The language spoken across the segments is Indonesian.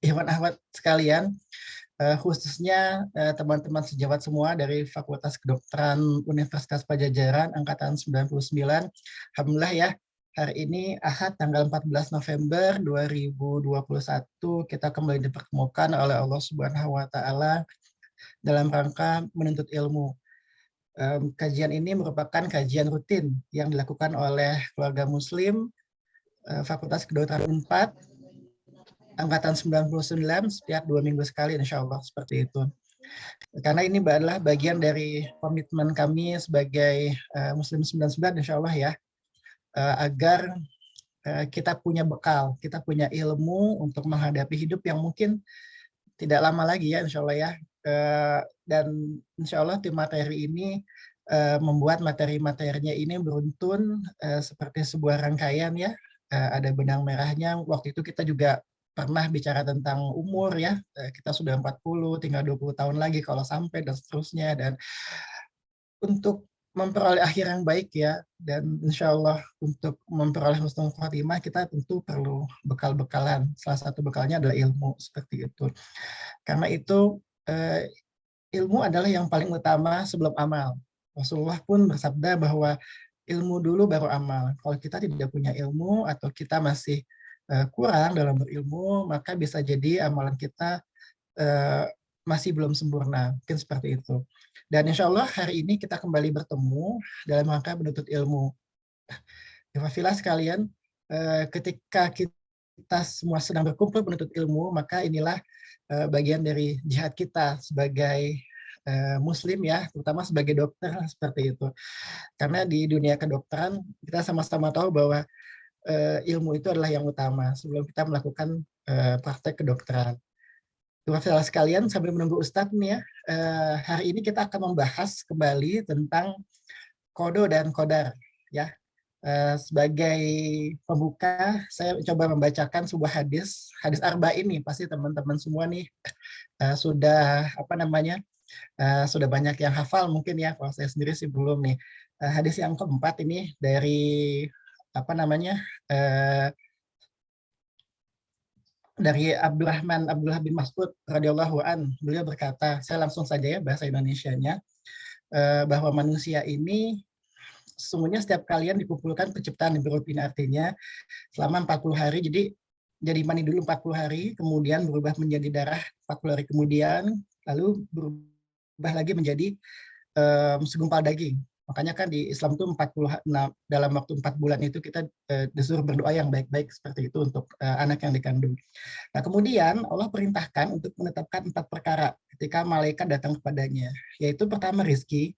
Ikhwan Ahwat sekalian, khususnya teman-teman sejawat semua dari Fakultas Kedokteran Universitas Padjadjaran Angkatan 99. Alhamdulillah ya, hari ini Ahad tanggal 14 November 2021 kita kembali dipertemukan oleh Allah Subhanahu wa taala dalam rangka menuntut ilmu. Kajian ini merupakan kajian rutin yang dilakukan oleh keluarga muslim Fakultas Kedokteran 4 Angkatan 99 setiap 2 minggu sekali insya Allah seperti itu. Karena ini adalah bagian dari komitmen kami sebagai Muslim 99 insya Allah ya, agar kita punya bekal, kita punya ilmu untuk menghadapi hidup yang mungkin tidak lama lagi ya insya Allah ya. Dan insya Allah tim materi ini membuat materi-materinya ini beruntun seperti sebuah rangkaian ya. Ada benang merahnya. Waktu itu kita juga pernah bicara tentang umur ya, kita sudah 40, tinggal 20 tahun lagi kalau sampai dan seterusnya. Dan untuk memperoleh akhir yang baik ya, dan insya Allah untuk memperoleh husnul khotimah kita tentu perlu bekal-bekalan. Salah satu bekalnya adalah ilmu seperti itu. Karena itu ilmu adalah yang paling utama sebelum amal. Rasulullah pun bersabda bahwa ilmu dulu baru amal. Kalau kita tidak punya ilmu atau kita masih kurang dalam berilmu, maka bisa jadi amalan kita masih belum sempurna. Mungkin seperti itu. Dan insya Allah hari ini kita kembali bertemu dalam rangka menuntut ilmu. Ikhwafillah sekalian, ketika kita semua sedang berkumpul menuntut ilmu, maka inilah bagian dari jihad kita sebagai muslim ya, terutama sebagai dokter seperti itu. Karena di dunia kedokteran kita sama-sama tahu bahwa ilmu itu adalah yang utama sebelum kita melakukan praktek kedokteran. Teman-teman sekalian, sambil menunggu Ustadz nih ya, hari ini kita akan membahas kembali tentang kodo dan kodar ya. Sebagai pembuka, saya coba membacakan sebuah hadis arba'in nih, pasti teman-teman semua nih sudah sudah banyak yang hafal mungkin ya, kalau saya sendiri sih belum nih. Hadis yang keempat ini dari dari Abdullah bin Mas'ud radhiyallahu an. Beliau berkata, saya langsung saja ya bahasa Indonesianya, bahwa manusia ini sesungguhnya setiap kalian dikumpulkan penciptaan berut, ini artinya selama 40 hari, jadi mani dulu 40 hari, kemudian berubah menjadi darah 40 hari kemudian, lalu berubah lagi menjadi segumpal daging. Makanya kan di Islam itu 40, dalam waktu 4 bulan itu kita disuruh berdoa yang baik-baik seperti itu untuk anak yang dikandung. Nah kemudian Allah perintahkan untuk menetapkan 4 perkara ketika malaikat datang kepadanya, yaitu pertama rizki,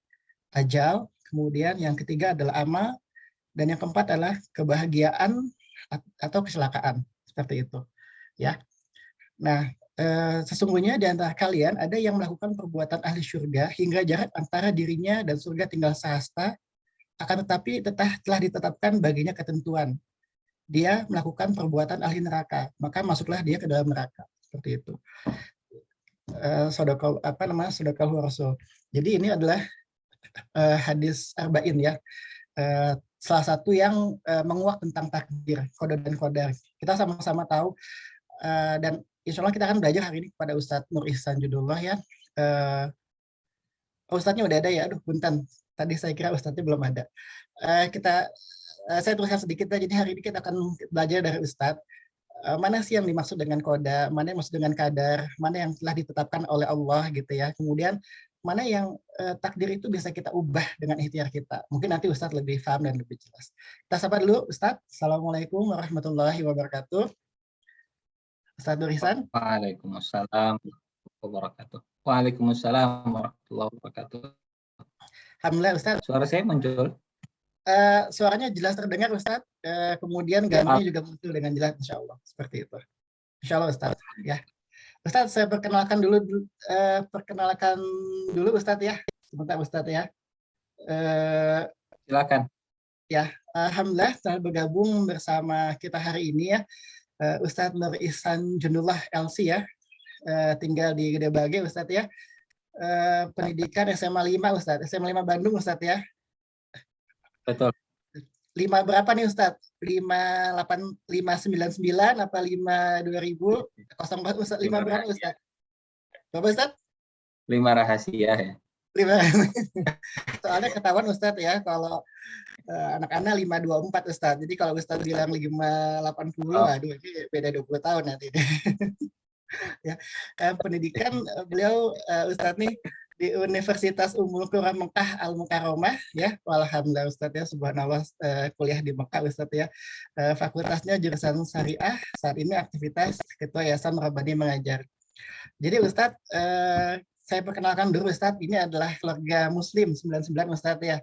ajal, kemudian yang ketiga adalah amal, dan yang keempat adalah kebahagiaan atau kecelakaan seperti itu ya. Nah sesungguhnya di antara kalian ada yang melakukan perbuatan ahli surga hingga jarak antara dirinya dan surga tinggal sehasta, akan tetapi telah ditetapkan baginya ketentuan, dia melakukan perbuatan ahli neraka, maka masuklah dia ke dalam neraka seperti itu. Sodaqallahu Rasul. Jadi ini adalah hadis arba'in ya, salah satu yang menguak tentang takdir, kodo dan kodar. Kita sama-sama tahu, dan insya Allah kita akan belajar hari ini kepada Ustadz Nur Ihsan Judullah ya. Ustadznya udah ada ya, aduh punten. Tadi saya kira Ustadznya belum ada. Saya tuliskan sedikit aja, jadi hari ini kita akan belajar dari Ustadz. Mana sih yang dimaksud dengan koda, mana yang dimaksud dengan kadar, mana yang telah ditetapkan oleh Allah gitu ya. Kemudian mana yang takdir itu bisa kita ubah dengan ikhtiar kita. Mungkin nanti Ustadz lebih paham dan lebih jelas. Kita sapa dulu Ustadz. Assalamualaikum warahmatullahi wabarakatuh. Ustadz Nur Ihsan. Waalaikumsalam warahmatullahi wabarakatuh. Waalaikumsalam warahmatullahi wabarakatuh. Alhamdulillah Ustadz. Suara saya muncul? Suaranya jelas terdengar Ustadz. Kemudian gambarnya juga muncul dengan jelas insya Allah. Seperti itu. Insya Allah Ustadz. Ya. Ustadz, saya perkenalkan dulu Ustadz ya. Sebentar Ustadz ya. Silakan. Ya, alhamdulillah telah bergabung bersama kita hari ini ya. Ustadz Nur Ihsan Jundullah LC ya. Tinggal di Gede Bage Ustadz ya. Pendidikan SMA 5 Ustadz. SMA 5 Bandung Ustadz ya. Betul. 5 berapa nih Ustadz? 58.599 apa 52.000 04 Ustaz, 5 berapa Ustaz? Berapa Ustaz? 5 rahasia ya. 5. Soalnya ketahuan Ustaz ya kalau anak-anak 524 Ustaz. Jadi kalau Ustaz bilang 580, aduh ini beda 20 tahun nanti. Ya, pendidikan beliau Ustaz nih di Universitas Ummul Qura Mekah Al Mukarramah ya. Alhamdulillah Ustaz ya, subhanallah, kuliah di Mekah Ustaz ya. Fakultasnya jurusan syariah, saat ini aktivitas Ketua Yayasan Rabbani Mengajar. Jadi Ustaz, saya perkenalkan dulu Ustaz, ini adalah keluarga muslim 99 Ustaz ya.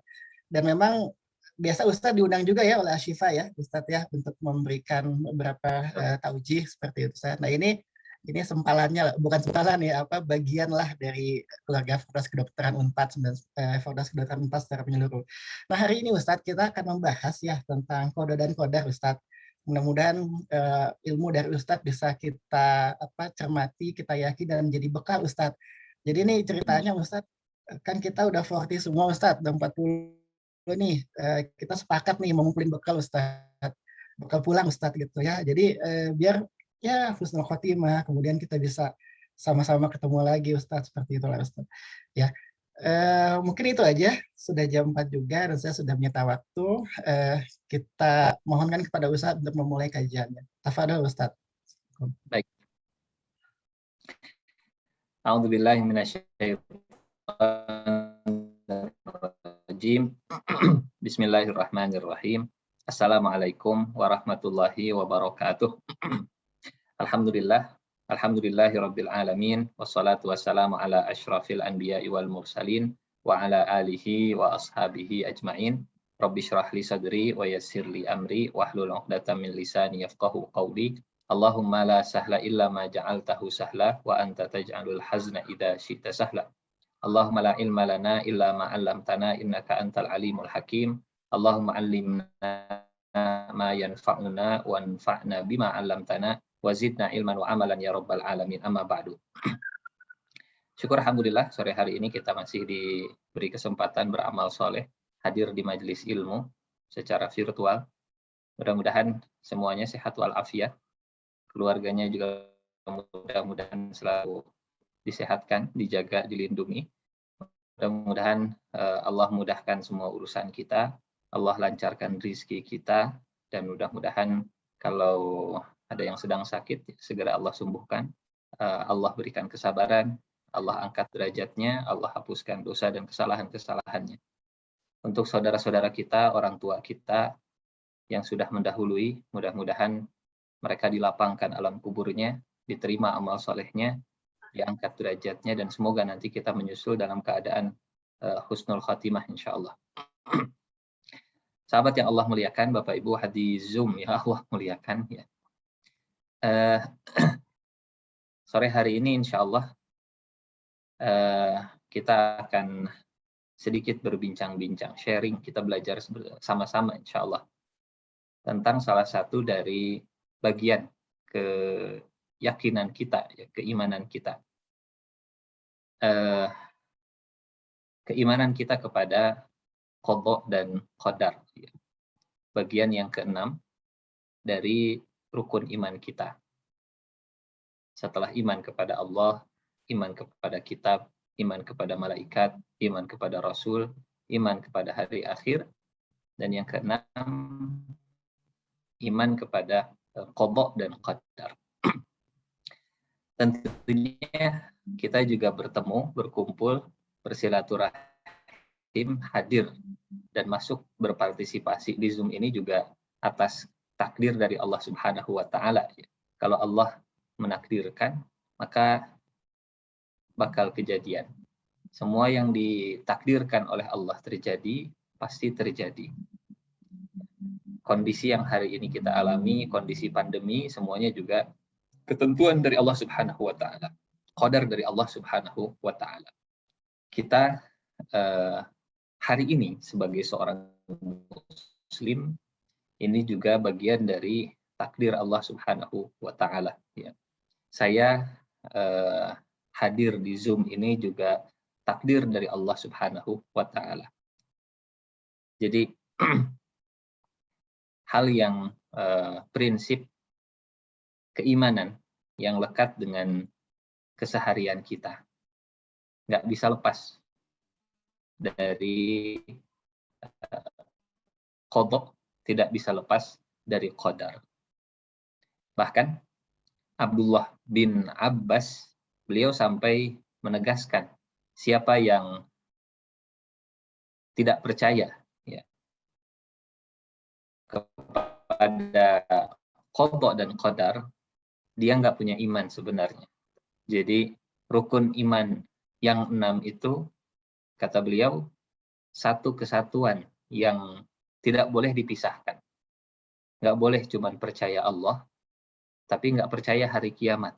Dan memang biasa Ustaz diundang juga ya oleh Ashifa ya Ustaz ya, untuk memberikan beberapa taujih seperti itu Ustaz. Nah ini sempalannya, bukan sempalan ya, bagian lah dari keluarga Fakultas Kedokteran Unpad, Fakultas Kedokteran Unpad secara menyeluruh. Nah hari ini Ustadz kita akan membahas ya tentang kode dan kodar Ustadz. Mudah-mudahan ilmu dari Ustadz bisa kita cermati, kita yakin dan menjadi bekal Ustadz. Jadi ini ceritanya Ustadz, kan kita udah 40 semua Ustadz, udah 40 nih, kita sepakat nih mengumpulin bekal Ustadz, bekal pulang Ustadz gitu ya. Jadi biar ya husnul khotimah, kemudian kita bisa sama-sama ketemu lagi Ustadz, seperti itulah Ustadz ya. Mungkin itu aja, sudah jam 4 juga dan saya sudah menyita waktu. Kita mohonkan kepada Ustadz untuk memulai kajiannya. Tafadhol Ustadz. Baik. A'udzubillahi minasyaitonirrajim. Bismillahirrahmanirrahim. Assalamualaikum warahmatullahi wabarakatuh. Alhamdulillahi rabbil alamin, wassalatu wassalamu ala asyrafil anbiya'i wal mursalin wa ala alihi wa ashabihi ajma'in. Rabbi syrah li sadri wa yassir li amri wahlul 'uqdatam min lisani yafqahu qawli. Allahumma la sahla illa ma ja'altahu sahla wa anta taj'alul hazna idza syi'ta sahla. Allahumma la ilma lana illa ma 'allamtana innaka antal alimul hakim. Allahumma 'allimna ma yanfa'una wanfa'na bima 'allamtana wazidna ilman wa amalan ya rabbal alamin, amma ba'du. Syukur alhamdulillah sore hari ini kita masih diberi kesempatan beramal soleh, hadir di majelis ilmu secara virtual. Mudah-mudahan semuanya sehat walafiat, keluarganya juga mudah-mudahan selalu disehatkan, dijaga, dilindungi. Mudah-mudahan Allah mudahkan semua urusan kita, Allah lancarkan rizki kita, dan mudah-mudahan kalau ada yang sedang sakit, segera Allah sembuhkan, Allah berikan kesabaran, Allah angkat derajatnya, Allah hapuskan dosa dan kesalahan-kesalahannya. Untuk saudara-saudara kita, orang tua kita yang sudah mendahului, mudah-mudahan mereka dilapangkan alam kuburnya, diterima amal solehnya, diangkat derajatnya, dan semoga nanti kita menyusul dalam keadaan husnul khatimah insyaAllah. Sahabat yang Allah muliakan, Bapak Ibu hadi Zoom ya Allah muliakan ya. Sore hari ini insya Allah kita akan sedikit berbincang-bincang, sharing, kita belajar sama-sama insya Allah tentang salah satu dari bagian keyakinan kita, ya, keimanan kita. Keimanan kita kepada qadha dan qadar. Ya. Bagian yang keenam dari rukun iman kita. Setelah iman kepada Allah, iman kepada kitab, iman kepada malaikat, iman kepada Rasul, iman kepada hari akhir, dan yang keenam, iman kepada qadha dan qadar. Tentunya kita juga bertemu, berkumpul, bersilaturahim, hadir, dan masuk berpartisipasi di Zoom ini juga atas takdir dari Allah Subhanahu wa Ta'ala. Kalau Allah menakdirkan, maka bakal kejadian. Semua yang ditakdirkan oleh Allah terjadi, pasti terjadi. Kondisi yang hari ini kita alami, kondisi pandemi, semuanya juga ketentuan dari Allah Subhanahu wa Ta'ala. Qadar dari Allah Subhanahu wa Ta'ala. Kita hari ini sebagai seorang muslim, ini juga bagian dari takdir Allah Subhanahu wa Ta'ala. Ya. Saya hadir di Zoom ini juga takdir dari Allah Subhanahu wa Ta'ala. Jadi hal yang prinsip keimanan yang lekat dengan keseharian kita. Nggak bisa lepas dari qada, tidak bisa lepas dari qadar. Bahkan Abdullah bin Abbas, beliau sampai menegaskan, siapa yang tidak percaya ya, kepada qada dan qadar, dia nggak punya iman sebenarnya. Jadi rukun iman yang 6 itu, kata beliau, satu kesatuan yang tidak boleh dipisahkan. Nggak boleh cuma percaya Allah, tapi nggak percaya hari kiamat.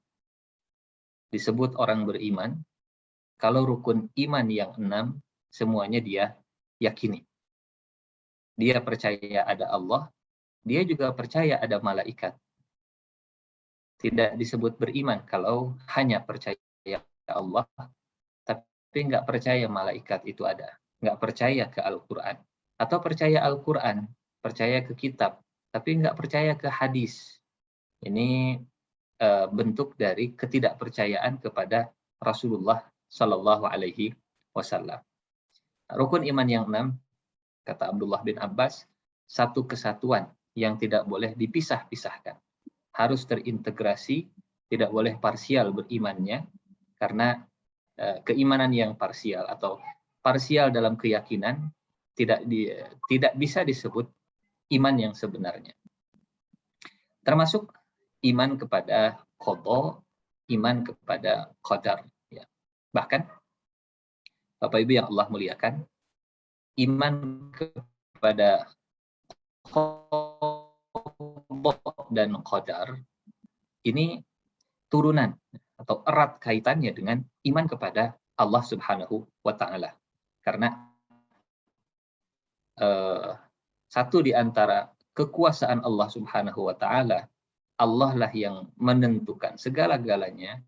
Disebut orang beriman, kalau rukun iman yang 6, semuanya dia yakini. Dia percaya ada Allah, dia juga percaya ada malaikat. Tidak disebut beriman kalau hanya percaya Allah, tapi nggak percaya malaikat itu ada. Nggak percaya ke Al-Quran. Atau percaya Al-Quran, percaya ke kitab, tapi nggak percaya ke hadis. Ini bentuk dari ketidakpercayaan kepada Rasulullah Shallallahu Alaihi Wasallam. Rukun iman yang 6, kata Abdullah bin Abbas, satu kesatuan yang tidak boleh dipisah-pisahkan. Harus terintegrasi, tidak boleh parsial berimannya, karena keimanan yang parsial atau parsial dalam keyakinan tidak bisa disebut iman yang sebenarnya. Termasuk iman kepada qada, iman kepada qadar. Ya. Bahkan, Bapak Ibu yang Allah muliakan, iman kepada qada dan qadar ini turunan atau erat kaitannya dengan iman kepada Allah Subhanahu wa Ta'ala. Karena satu di antara kekuasaan Allah Subhanahu wa Ta'ala, Allah lah yang menentukan segala-galanya,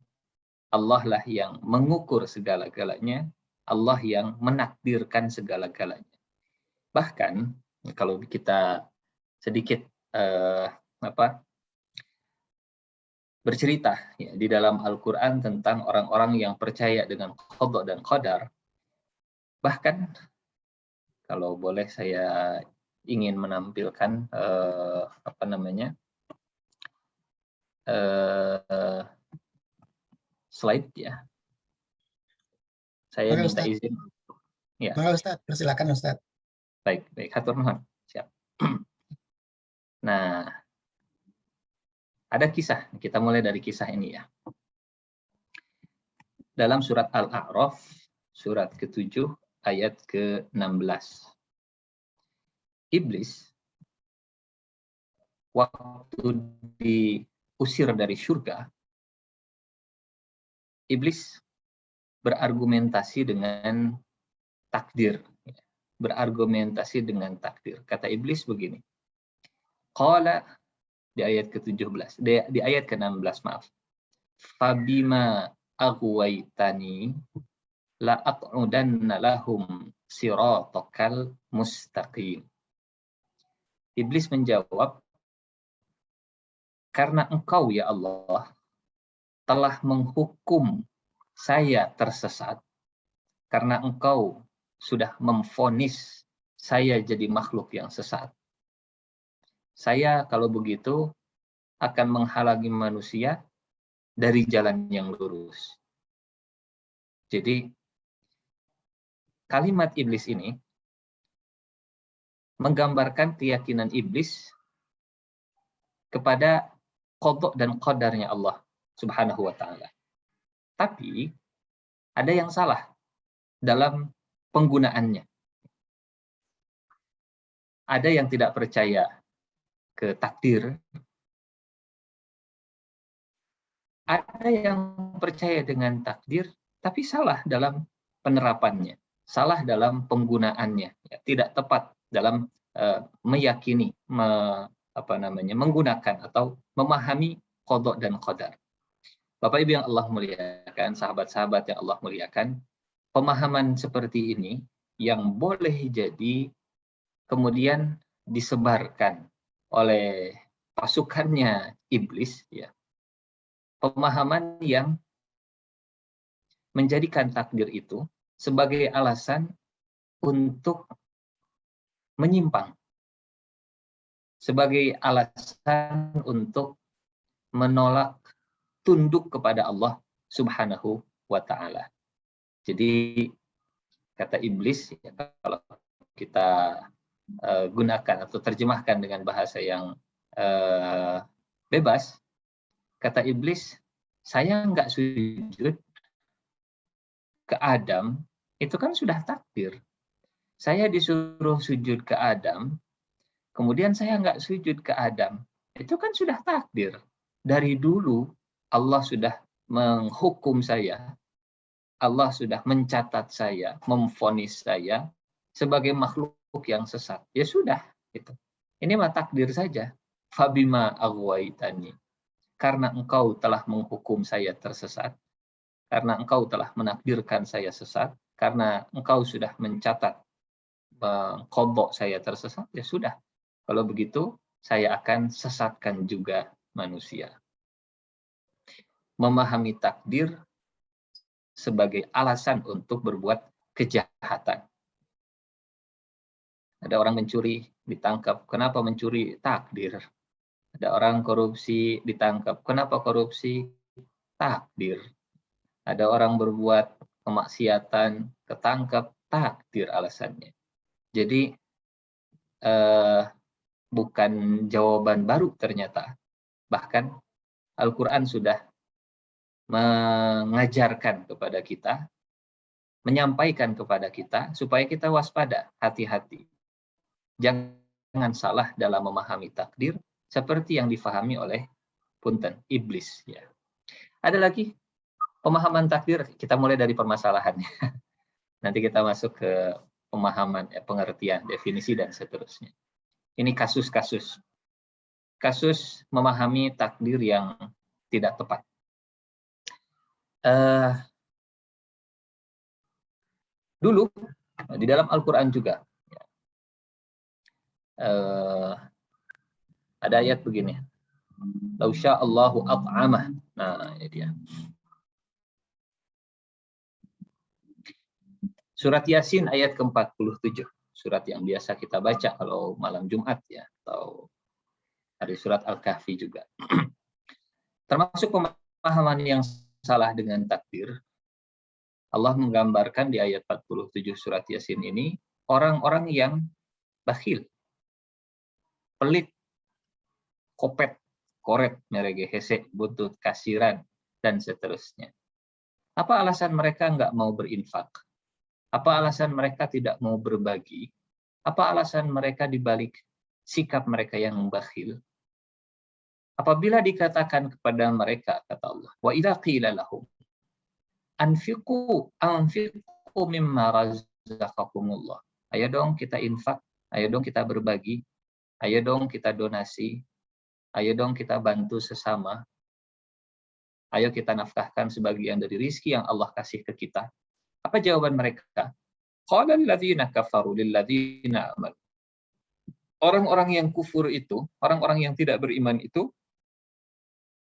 Allah lah yang mengukur segala-galanya, Allah yang menakdirkan segala-galanya. Bahkan kalau kita sedikit bercerita ya, di dalam Al-Quran tentang orang-orang yang percaya dengan qada dan qadar, bahkan kalau boleh saya ingin menampilkan slide ya. Saya minta izin. Ya. Ustaz, persilakan Ustaz. Baik, hatur nuhun. Siap. Nah, ada kisah. Kita mulai dari kisah ini ya. Dalam surat Al-A'raf, surat ke-7, ayat ke-16. Iblis, waktu diusir dari surga, Iblis berargumentasi dengan takdir. Berargumentasi dengan takdir. Kata Iblis begini. Qala, di ayat ke-17, di ayat ke-16, maaf. Fabima aghwaytani la aq'udanna lahum siratakal mustaqim. Iblis menjawab, karena engkau ya Allah telah menghukum saya tersesat, karena engkau sudah memvonis saya jadi makhluk yang sesat. Saya kalau begitu akan menghalangi manusia dari jalan yang lurus. Jadi kalimat Iblis ini menggambarkan keyakinan Iblis kepada qada dan qadarnya Allah Subhanahu wa Ta'ala. Tapi ada yang salah dalam penggunaannya. Ada yang tidak percaya ke takdir, ada yang percaya dengan takdir, tapi salah dalam penerapannya, salah dalam penggunaannya, ya, tidak tepat dalam meyakini, menggunakan atau memahami qada dan qadar. Bapak Ibu yang Allah muliakan, sahabat-sahabat yang Allah muliakan, pemahaman seperti ini yang boleh jadi kemudian disebarkan oleh pasukannya iblis, ya, pemahaman yang menjadikan takdir itu sebagai alasan untuk menyimpang, sebagai alasan untuk menolak tunduk kepada Allah Subhanahu wa Ta'ala. Jadi kata iblis, ya, kalau kita gunakan atau terjemahkan dengan bahasa yang bebas, kata iblis, saya nggak sujud ke Adam, itu kan sudah takdir. Saya disuruh sujud ke Adam, kemudian saya nggak sujud ke Adam, itu kan sudah takdir. Dari dulu Allah sudah menghukum saya, Allah sudah mencatat saya, memvonis saya sebagai makhluk yang sesat. Ya sudah, gitu. Ini mah takdir saja. Fabima aghwaytani. Karena engkau telah menghukum saya tersesat, karena engkau telah menakdirkan saya sesat, karena engkau sudah mencatat mengqadha saya tersesat, ya sudah. Kalau begitu, saya akan sesatkan juga manusia. Memahami takdir sebagai alasan untuk berbuat kejahatan. Ada orang mencuri, ditangkap. Kenapa mencuri? Takdir. Ada orang korupsi, ditangkap. Kenapa korupsi? Takdir. Ada orang berbuat kemaksiatan, ketangkap, takdir alasannya. Jadi bukan jawaban baru ternyata. Bahkan Al-Quran sudah mengajarkan kepada kita, menyampaikan kepada kita supaya kita waspada, hati-hati. Jangan salah dalam memahami takdir seperti yang difahami oleh punten iblis, ya. Ada lagi pemahaman takdir, kita mulai dari permasalahannya. Nanti kita masuk ke pemahaman, pengertian, definisi dan seterusnya. Ini kasus-kasus. Kasus memahami takdir yang tidak tepat. Dulu di dalam Al-Quran juga ada ayat begini. Lau sya'allahu at'amah. Nah, ini dia. Surat Yasin ayat ke-47. Surat yang biasa kita baca kalau malam Jumat, ya, atau hari surat Al-Kahfi juga. Termasuk pemahaman yang salah dengan takdir. Allah menggambarkan di ayat 47 surat Yasin ini orang-orang yang bakhil, pelit, kopet, koret, merege hese, buntut, kasiran, dan seterusnya. Apa alasan mereka nggak mau berinfak? Apa alasan mereka tidak mau berbagi? Apa alasan mereka dibalik sikap mereka yang bakhil? Apabila dikatakan kepada mereka, kata Allah, wa idza qila lahum anfiqu mimma razaqakumullah. Ayo dong kita infak, ayo dong kita berbagi, ayo dong kita donasi, ayo dong kita bantu sesama. Ayo kita nafkahkan sebagian dari rizki yang Allah kasih ke kita. Apa jawaban mereka? Qala alladziina kafaru lilladziina amanu. Orang-orang yang kufur itu, orang-orang yang tidak beriman itu,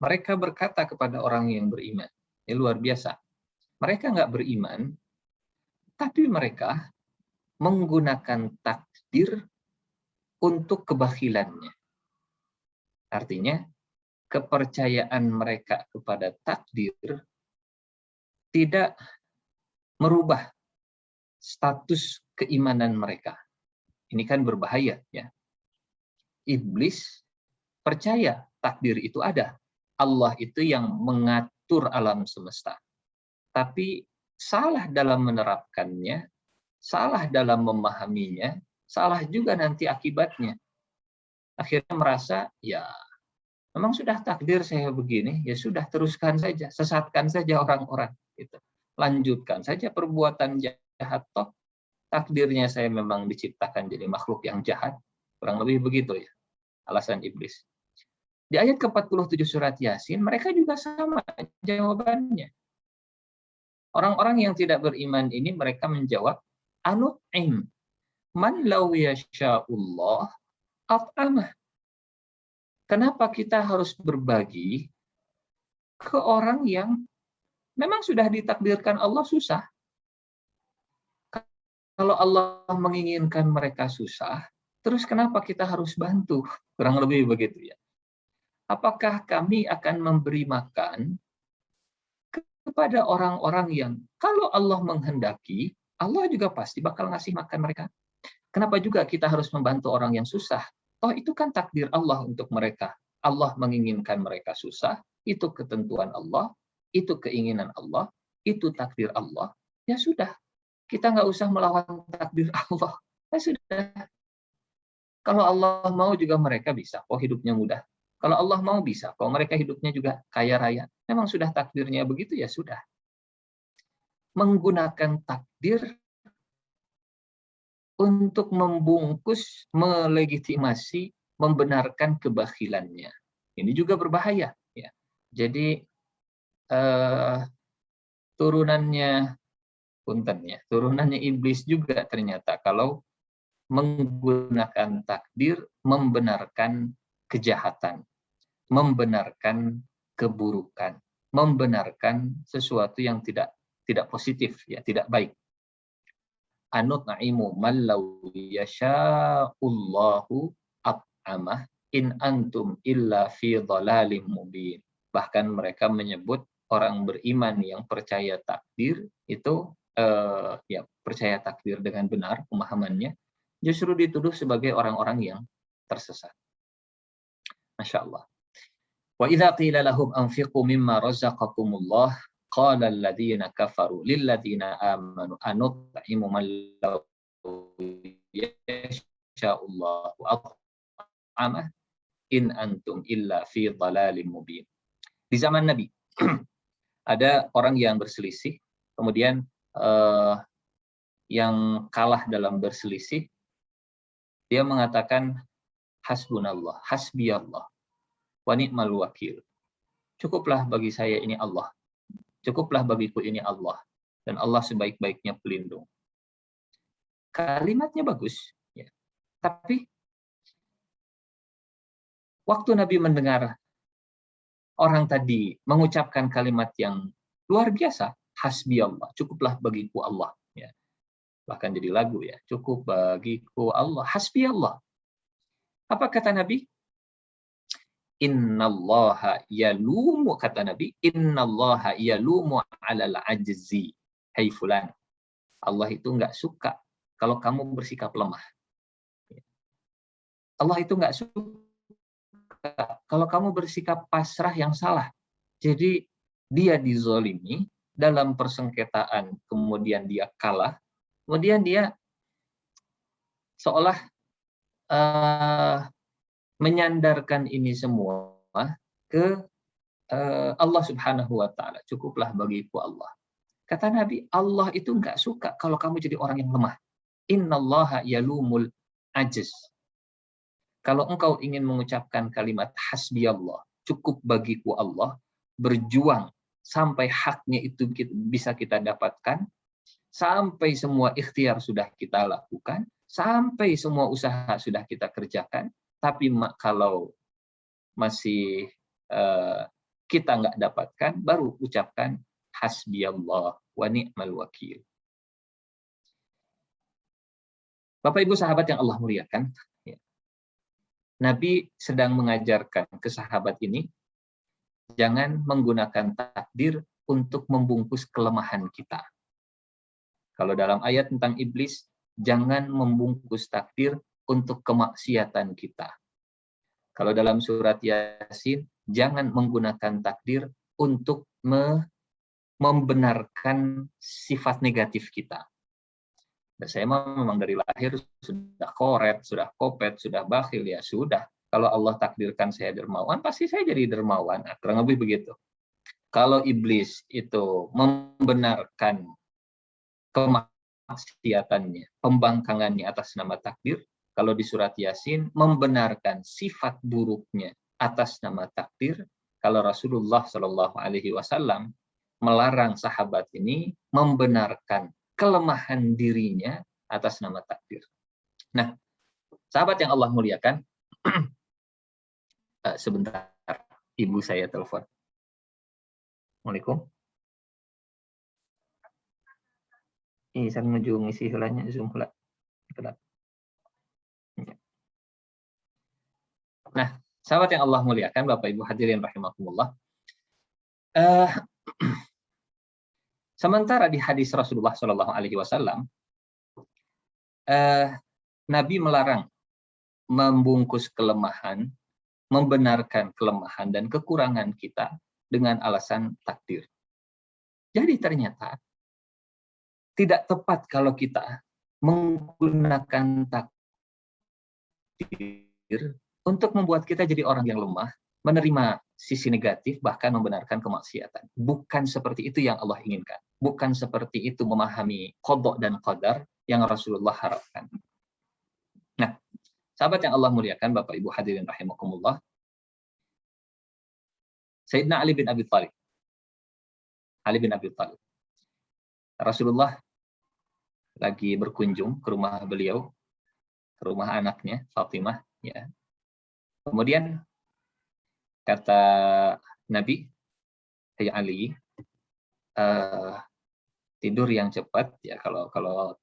mereka berkata kepada orang yang beriman. Ini luar biasa. Mereka nggak beriman, tapi mereka menggunakan takdir untuk kebakhilannya. Artinya, kepercayaan mereka kepada takdir tidak merubah status keimanan mereka. Ini kan berbahaya, ya. Iblis percaya takdir itu ada. Allah itu yang mengatur alam semesta. Tapi salah dalam menerapkannya, salah dalam memahaminya, salah juga nanti akibatnya. Akhirnya merasa, ya memang sudah takdir saya begini, ya sudah teruskan saja, sesatkan saja orang-orang. Gitu. Lanjutkan saja perbuatan jahat, toh takdirnya saya memang diciptakan jadi makhluk yang jahat. Kurang lebih begitu, ya, alasan iblis. Di ayat ke-47 surat Yasin, mereka juga sama jawabannya. Orang-orang yang tidak beriman ini mereka menjawab, anut'im man law yasha'ullah at'amah. kenapa kita harus berbagi ke orang yang memang sudah ditakdirkan Allah susah? Kalau Allah menginginkan mereka susah, terus kenapa kita harus bantu? Kurang lebih begitu ya. Apakah kami akan memberi makan kepada orang-orang yang kalau Allah menghendaki, Allah juga pasti bakal ngasih makan mereka. Kenapa juga kita harus membantu orang yang susah? Oh, itu kan takdir Allah untuk mereka. Allah menginginkan mereka susah, itu ketentuan Allah, itu keinginan Allah, itu takdir Allah. Ya sudah, kita nggak usah melawan takdir Allah. Ya sudah, kalau Allah mau juga mereka bisa, kok hidupnya mudah. Kalau Allah mau bisa, kalau mereka hidupnya juga kaya raya. Memang sudah takdirnya begitu, ya sudah. Menggunakan takdir untuk membungkus, melegitimasi, membenarkan kebakhilannya. Ini juga berbahaya. Ya. Jadi turunannya turunannya iblis juga ternyata kalau menggunakan takdir membenarkan kejahatan, membenarkan keburukan, membenarkan sesuatu yang tidak positif, ya, tidak baik. Anut'imu man law yasha'ullahu at'amah in antum illa fi dhalalim mubin. Bahkan mereka menyebut orang beriman yang percaya takdir itu ya percaya takdir dengan benar pemahamannya justru dituduh sebagai orang-orang yang tersesat. Masya Allah. Wa idza qila lahum anfiqu mimma razaqakumullah qala alladziina kafaru lil ladziina aamanu anut'imu man law yasha'ullahu at'amah in antum illa fi dhalalin mubin. Di zaman Nabi ada orang yang berselisih, kemudian yang kalah dalam berselisih dia mengatakan hasbunallah, hasbiyallah, wa ni'mal wakil. Cukuplah bagi saya ini Allah. Cukuplah bagiku ini Allah. Dan Allah sebaik-baiknya pelindung. Kalimatnya bagus. Ya. Tapi waktu Nabi mendengar orang tadi mengucapkan kalimat yang luar biasa, hasbiyallah, cukuplah bagiku Allah. Ya. Bahkan jadi lagu ya, cukup bagiku Allah, hasbiyallah. Apa kata Nabi? Innallaha yalumu, kata Nabi, innallaha yalumu alal ajzi. Hai fulan, Allah itu nggak suka kalau kamu bersikap lemah. Allah itu nggak suka kalau kamu bersikap pasrah yang salah. Jadi dia dizolimi dalam persengketaan, kemudian dia kalah, kemudian dia seolah menyandarkan ini semua ke Allah Subhanahu wa Ta'ala. Cukuplah bagiku Allah. Kata Nabi, Allah itu nggak suka kalau kamu jadi orang yang lemah. Innallaha yalumul ajiz. Kalau engkau ingin mengucapkan kalimat hasbiyallah, cukup bagiku Allah, berjuang sampai haknya itu bisa kita dapatkan, sampai semua ikhtiar sudah kita lakukan, sampai semua usaha sudah kita kerjakan, tapi kalau masih kita nggak dapatkan, baru ucapkan hasbiyallah wa ni'mal wakil. Bapak Ibu sahabat yang Allah muliakan, Nabi sedang mengajarkan ke sahabat ini, jangan menggunakan takdir untuk membungkus kelemahan kita. Kalau dalam ayat tentang iblis, jangan membungkus takdir untuk kemaksiatan kita. Kalau dalam surat Yasin, jangan menggunakan takdir untuk membenarkan sifat negatif kita. Dan saya memang dari lahir sudah koret, sudah kopet, sudah bakhil, ya sudah. Kalau Allah takdirkan saya dermawan, pasti saya jadi dermawan. Nah, kurang lebih begitu. Kalau iblis itu membenarkan kemaksiatannya, pembangkangannya atas nama takdir, kalau di surat Yasin membenarkan sifat buruknya atas nama takdir, kalau Rasulullah Shallallahu Alaihi Wasallam melarang sahabat ini membenarkan kelemahan dirinya atas nama takdir. Nah, sahabat yang Allah muliakan, Sebentar, ibu saya telepon. Assalamualaikum. Ini saya menuju ngisi hulanya Zoom hula. Nah, sahabat yang Allah muliakan, Bapak Ibu hadirin rahimakumullah. Sementara di hadis Rasulullah Shallallahu Alaihi Wasallam, Nabi melarang membungkus kelemahan, membenarkan kelemahan dan kekurangan kita dengan alasan takdir. Jadi ternyata tidak tepat kalau kita menggunakan takdir untuk membuat kita jadi orang yang lemah, menerima sisi negatif, bahkan membenarkan kemaksiatan. Bukan seperti itu yang Allah inginkan. Bukan seperti itu memahami qada dan qadar yang Rasulullah harapkan. Nah, sahabat yang Allah muliakan, Bapak Ibu hadirin rahimakumullah, Sayyidina Ali bin Abi Thalib. Ali bin Abi Thalib. Rasulullah lagi berkunjung ke rumah beliau, ke rumah anaknya, Fatimah. Ya. Kemudian kata Nabi, "Hai Ali, tidur yang cepat," ya kalau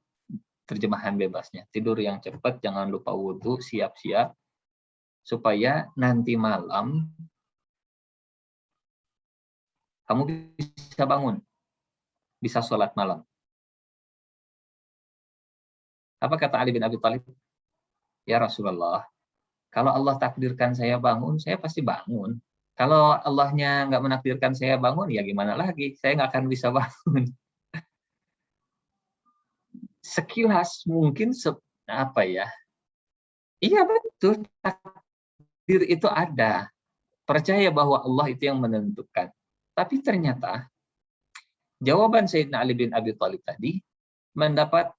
terjemahan bebasnya, tidur yang cepat, jangan lupa wudhu, siap-siap, supaya nanti malam kamu bisa bangun, bisa sholat malam. Apa kata Ali bin Abi Thalib? Ya Rasulullah, kalau Allah takdirkan saya bangun, saya pasti bangun. Kalau Allahnya nggak menakdirkan saya bangun, ya gimana lagi? Saya nggak akan bisa bangun. Sekilas mungkin apa ya? Iya betul, takdir itu ada. Percaya bahwa Allah itu yang menentukan. Tapi ternyata jawaban Sayyidina Ali bin Abi Thalib tadi mendapat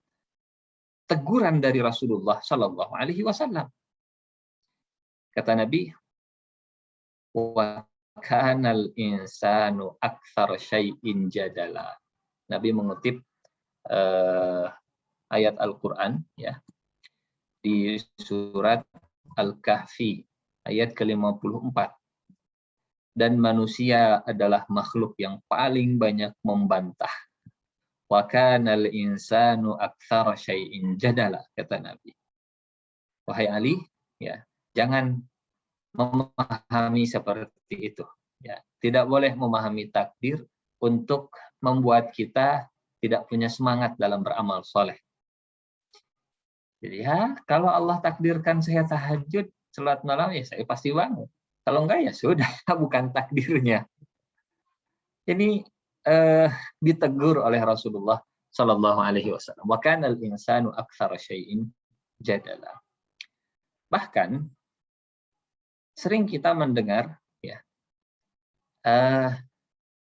teguran dari Rasulullah Shallallahu Alaihi Wasallam. Kata Nabi, wa kanal insanu aktsar syai'in jadala. Nabi mengutip ayat Al-Qur'an ya di surat Al-Kahfi ayat ke-54. Dan manusia adalah makhluk yang paling banyak membantah. Wa kanal insanu aktsara syai'in jadala, kata Nabi. Wahai Ali, ya, jangan memahami seperti itu, ya. Tidak boleh memahami takdir untuk membuat kita tidak punya semangat dalam beramal soleh. Jadi ya, kalau Allah takdirkan saya tahajud, salat malam, ya saya pasti bangun. Kalau enggak ya sudah, bukan takdirnya. Ini ditegur oleh Rasulullah Shallallahu Alaihi Wasallam. Wa kanal insanu aktsara syai'in jadala. Bahkan sering kita mendengar ya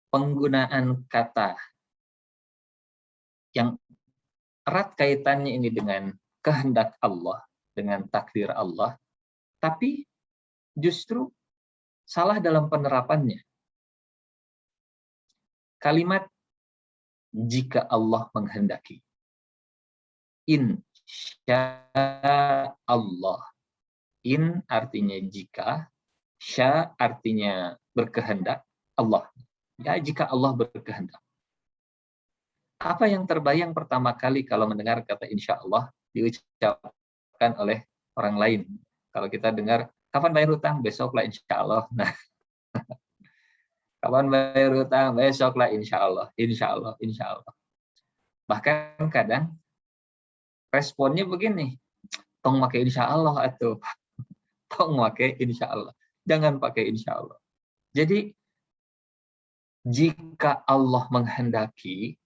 penggunaan kata yang erat kaitannya ini dengan kehendak Allah, dengan takdir Allah, tapi justru salah dalam penerapannya. Kalimat jika Allah menghendaki. Insya Allah. In artinya jika, sya artinya berkehendak, Allah. Ya, jika Allah berkehendak. Apa yang terbayang pertama kali kalau mendengar kata insya Allah diucapkan oleh orang lain? Kalau kita dengar, kapan bayar hutang? Besoklah insya Allah. Nah, kapan bayar hutang? Besoklah insya Allah. Insya Allah, insya Allah. Bahkan kadang responnya begini, tong pakai insya Allah atau tong pakai insya Allah. Jangan pakai insya Allah. Jadi jika Allah menghendaki,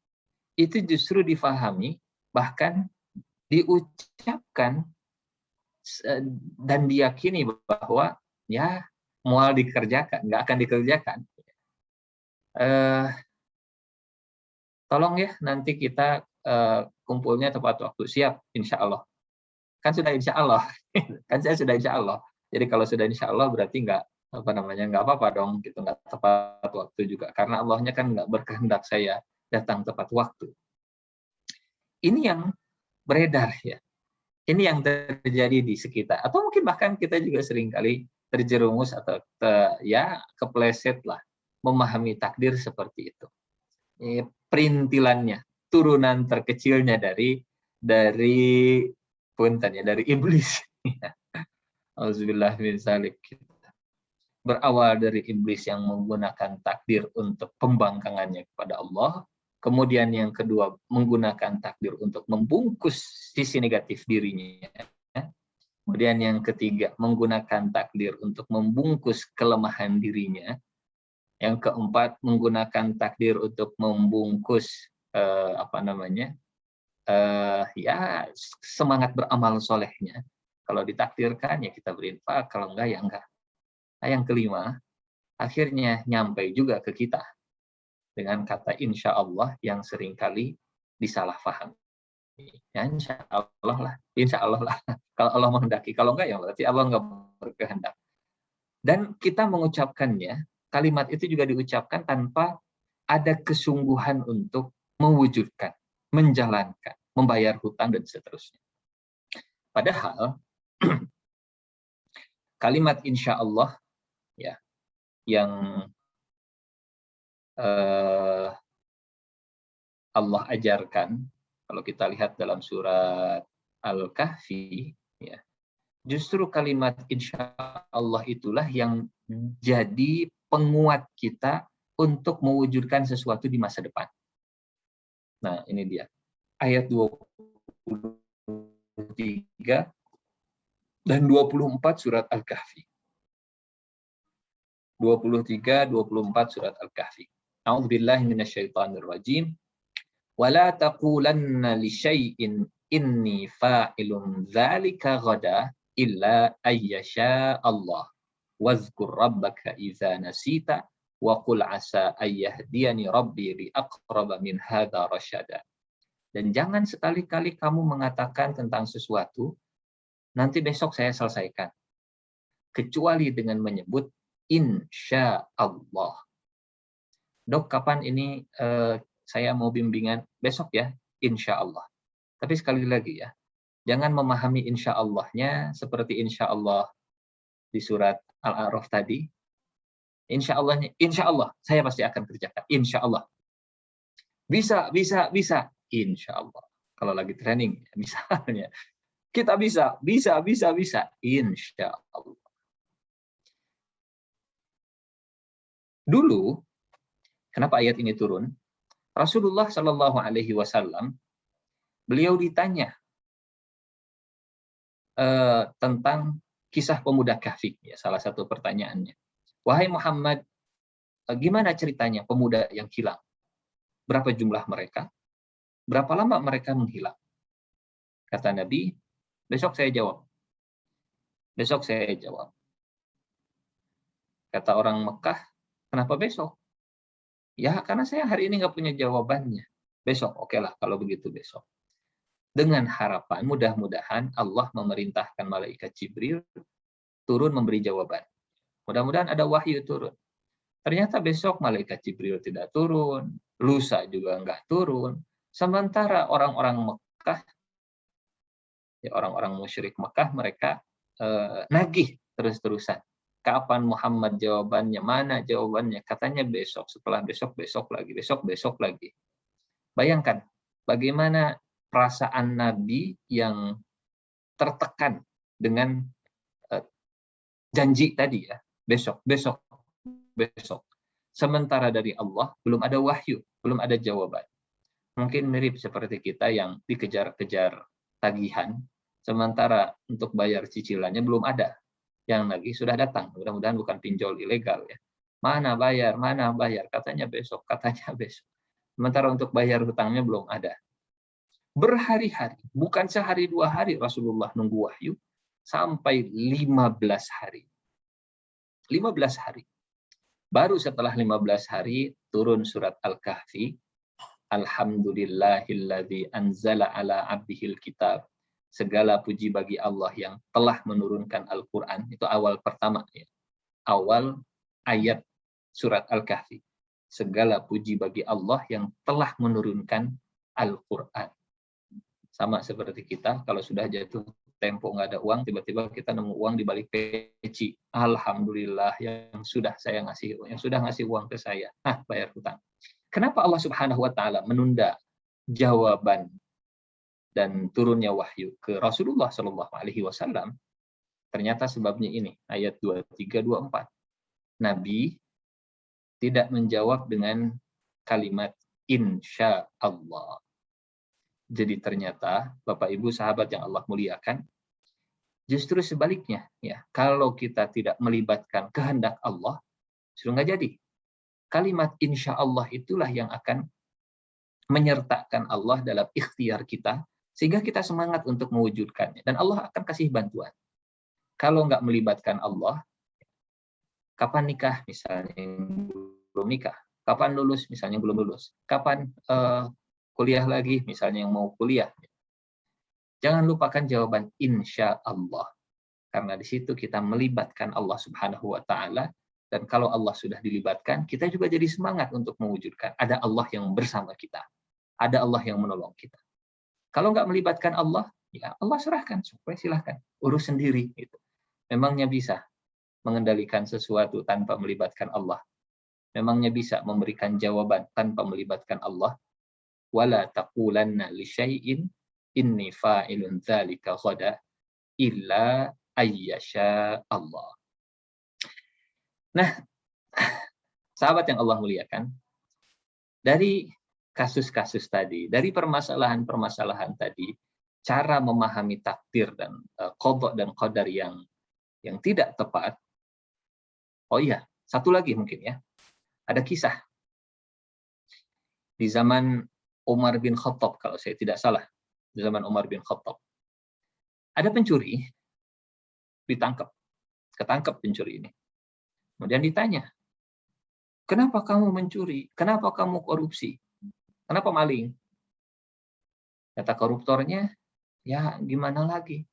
itu justru difahami, bahkan diucapkan dan diyakini bahwa ya mual dikerjakan, nggak akan dikerjakan. Tolong ya nanti kita kumpulnya tepat waktu, siap insya Allah. Kan sudah insya Allah, kan saya sudah insya Allah. Jadi kalau sudah insya Allah berarti nggak apa-apa dong, gitu, nggak tepat waktu juga, karena Allahnya kan nggak berkehendak saya datang tepat waktu. Ini yang beredar ya, ini yang terjadi di sekitar, atau mungkin bahkan kita juga seringkali terjerumus atau ya kepleset lah memahami takdir seperti itu. Perintilannya, turunan terkecilnya dari punten ya, dari iblis. Auzubillah min dzalik. Berawal dari iblis yang menggunakan takdir untuk pembangkangannya kepada Allah. Kemudian yang kedua, menggunakan takdir untuk membungkus sisi negatif dirinya. Kemudian yang ketiga, menggunakan takdir untuk membungkus kelemahan dirinya. Yang keempat, menggunakan takdir untuk membungkus ya semangat beramal solehnya. Kalau ditakdirkan ya kita berinfak, kalau enggak ya enggak. Nah, yang kelima, akhirnya nyampe juga ke kita dengan kata insya Allah yang seringkali disalahfahami. Ya insya Allah lah. Kalau Allah menghendaki, kalau enggak ya berarti Allah enggak berkehendak. Dan kita mengucapkannya, kalimat itu juga diucapkan tanpa ada kesungguhan untuk mewujudkan, menjalankan, membayar hutang dan seterusnya. Padahal kalimat insya Allah ya yang Allah ajarkan, kalau kita lihat dalam surat Al-Kahfi, ya, justru kalimat insya Allah itulah yang jadi penguat kita untuk mewujudkan sesuatu di masa depan. Nah, ini dia. Ayat 23 dan 24 surat Al-Kahfi. 23, 24 surat Al-Kahfi. A'udzubillahi minasyaitonirrajim. Wala taqulanna li syai'in inni fa'ilun dzalika ghada illa ayyasha Allah. Wazkur rabbaka idza nasita wa qul asa ayyahdiyani rabbi li aqraba min hadza rasyada. Dan jangan sekali-kali kamu mengatakan tentang sesuatu nanti besok saya selesaikan, kecuali dengan menyebut insya Allah. Dok, kapan ini saya mau bimbingan? Besok ya, insya Allah. Tapi sekali lagi ya, jangan memahami insya Allahnya seperti insya Allah di surat Al-A'raf tadi. Insya Allahnya, insya Allah saya pasti akan kerjakan. Insya Allah. Bisa. Insya Allah. Kalau lagi training, misalnya. Kita bisa. Insya Allah. Dulu, kenapa ayat ini turun? Rasulullah Shallallahu Alaihi Wasallam, beliau ditanya tentang kisah pemuda Kahfi, ya, salah satu pertanyaannya. Wahai Muhammad, gimana ceritanya pemuda yang hilang? Berapa jumlah mereka? Berapa lama mereka menghilang? Kata Nabi, besok saya jawab. Kata orang Mekah, kenapa besok? Ya, karena saya hari ini nggak punya jawabannya. Besok, oke lah kalau begitu besok. Dengan harapan, mudah-mudahan Allah memerintahkan malaikat Jibril turun memberi jawaban. Mudah-mudahan ada wahyu turun. Ternyata besok malaikat Jibril tidak turun, lusa juga nggak turun. Sementara orang-orang Mekah, ya orang-orang musyrik Mekah, mereka nagih terus-terusan. Kapan Muhammad jawabannya? Mana jawabannya? Katanya besok, setelah besok, besok lagi. Bayangkan bagaimana perasaan Nabi yang tertekan dengan janji tadi ya, besok. Sementara dari Allah belum ada wahyu, belum ada jawaban. Mungkin mirip seperti kita yang dikejar-kejar tagihan, sementara untuk bayar cicilannya belum ada. Yang nagih sudah datang, mudah-mudahan bukan pinjol ilegal ya. Mana bayar, katanya besok. Sementara untuk bayar hutangnya belum ada. Berhari-hari, bukan sehari 2 hari Rasulullah nunggu wahyu, sampai 15 hari. 15 hari. Baru setelah 15 hari turun surat Al-Kahfi. Alhamdulillahilladzi anzala ala abdihil kitab. Segala puji bagi Allah yang telah menurunkan Al-Quran. Itu awal pertama ya. Awal ayat surat Al-Kahfi. Segala puji bagi Allah yang telah menurunkan Al-Quran. Sama seperti kita, kalau sudah jatuh Tempo nggak ada uang, tiba-tiba kita nemu uang di balik peci. Alhamdulillah yang sudah ngasih uang ke saya. Bayar hutang. Kenapa Allah Subhanahu wa taala menunda jawaban dan turunnya wahyu ke Rasulullah Shallallahu alaihi wasallam? Ternyata sebabnya ini, ayat 23 24. Nabi tidak menjawab dengan kalimat insya Allah. Jadi ternyata Bapak Ibu sahabat yang Allah muliakan, justru sebaliknya, ya, kalau kita tidak melibatkan kehendak Allah, sudah nggak jadi. Kalimat insya Allah itulah yang akan menyertakan Allah dalam ikhtiar kita, sehingga kita semangat untuk mewujudkannya. Dan Allah akan kasih bantuan. Kalau nggak melibatkan Allah, kapan nikah misalnya belum nikah, kapan lulus misalnya belum lulus, kapan kuliah lagi misalnya yang mau kuliah. Jangan lupakan jawaban insya Allah. Karena di situ kita melibatkan Allah Subhanahu wa taala, dan kalau Allah sudah dilibatkan, kita juga jadi semangat untuk mewujudkan. Ada Allah yang bersama kita. Ada Allah yang menolong kita. Kalau nggak melibatkan Allah, ya Allah serahkan, supaya silahkan urus sendiri gitu. Memangnya bisa mengendalikan sesuatu tanpa melibatkan Allah? Memangnya bisa memberikan jawaban tanpa melibatkan Allah? Wala taqulanna li syai'in inni fa'ilun dzalika ghada illa ayyasha Allah. Nah, sahabat yang Allah muliakan, dari kasus-kasus tadi, dari permasalahan-permasalahan tadi, cara memahami takdir dan qada dan qadar yang tidak tepat. Oh iya, satu lagi mungkin ya. Ada kisah di zaman Umar bin Khattab, kalau saya tidak salah, di zaman Umar bin Khattab. Ada pencuri, ketangkep pencuri ini. Kemudian ditanya, kenapa kamu mencuri? Kenapa kamu korupsi? Kenapa maling? Kata koruptornya, ya gimana lagi?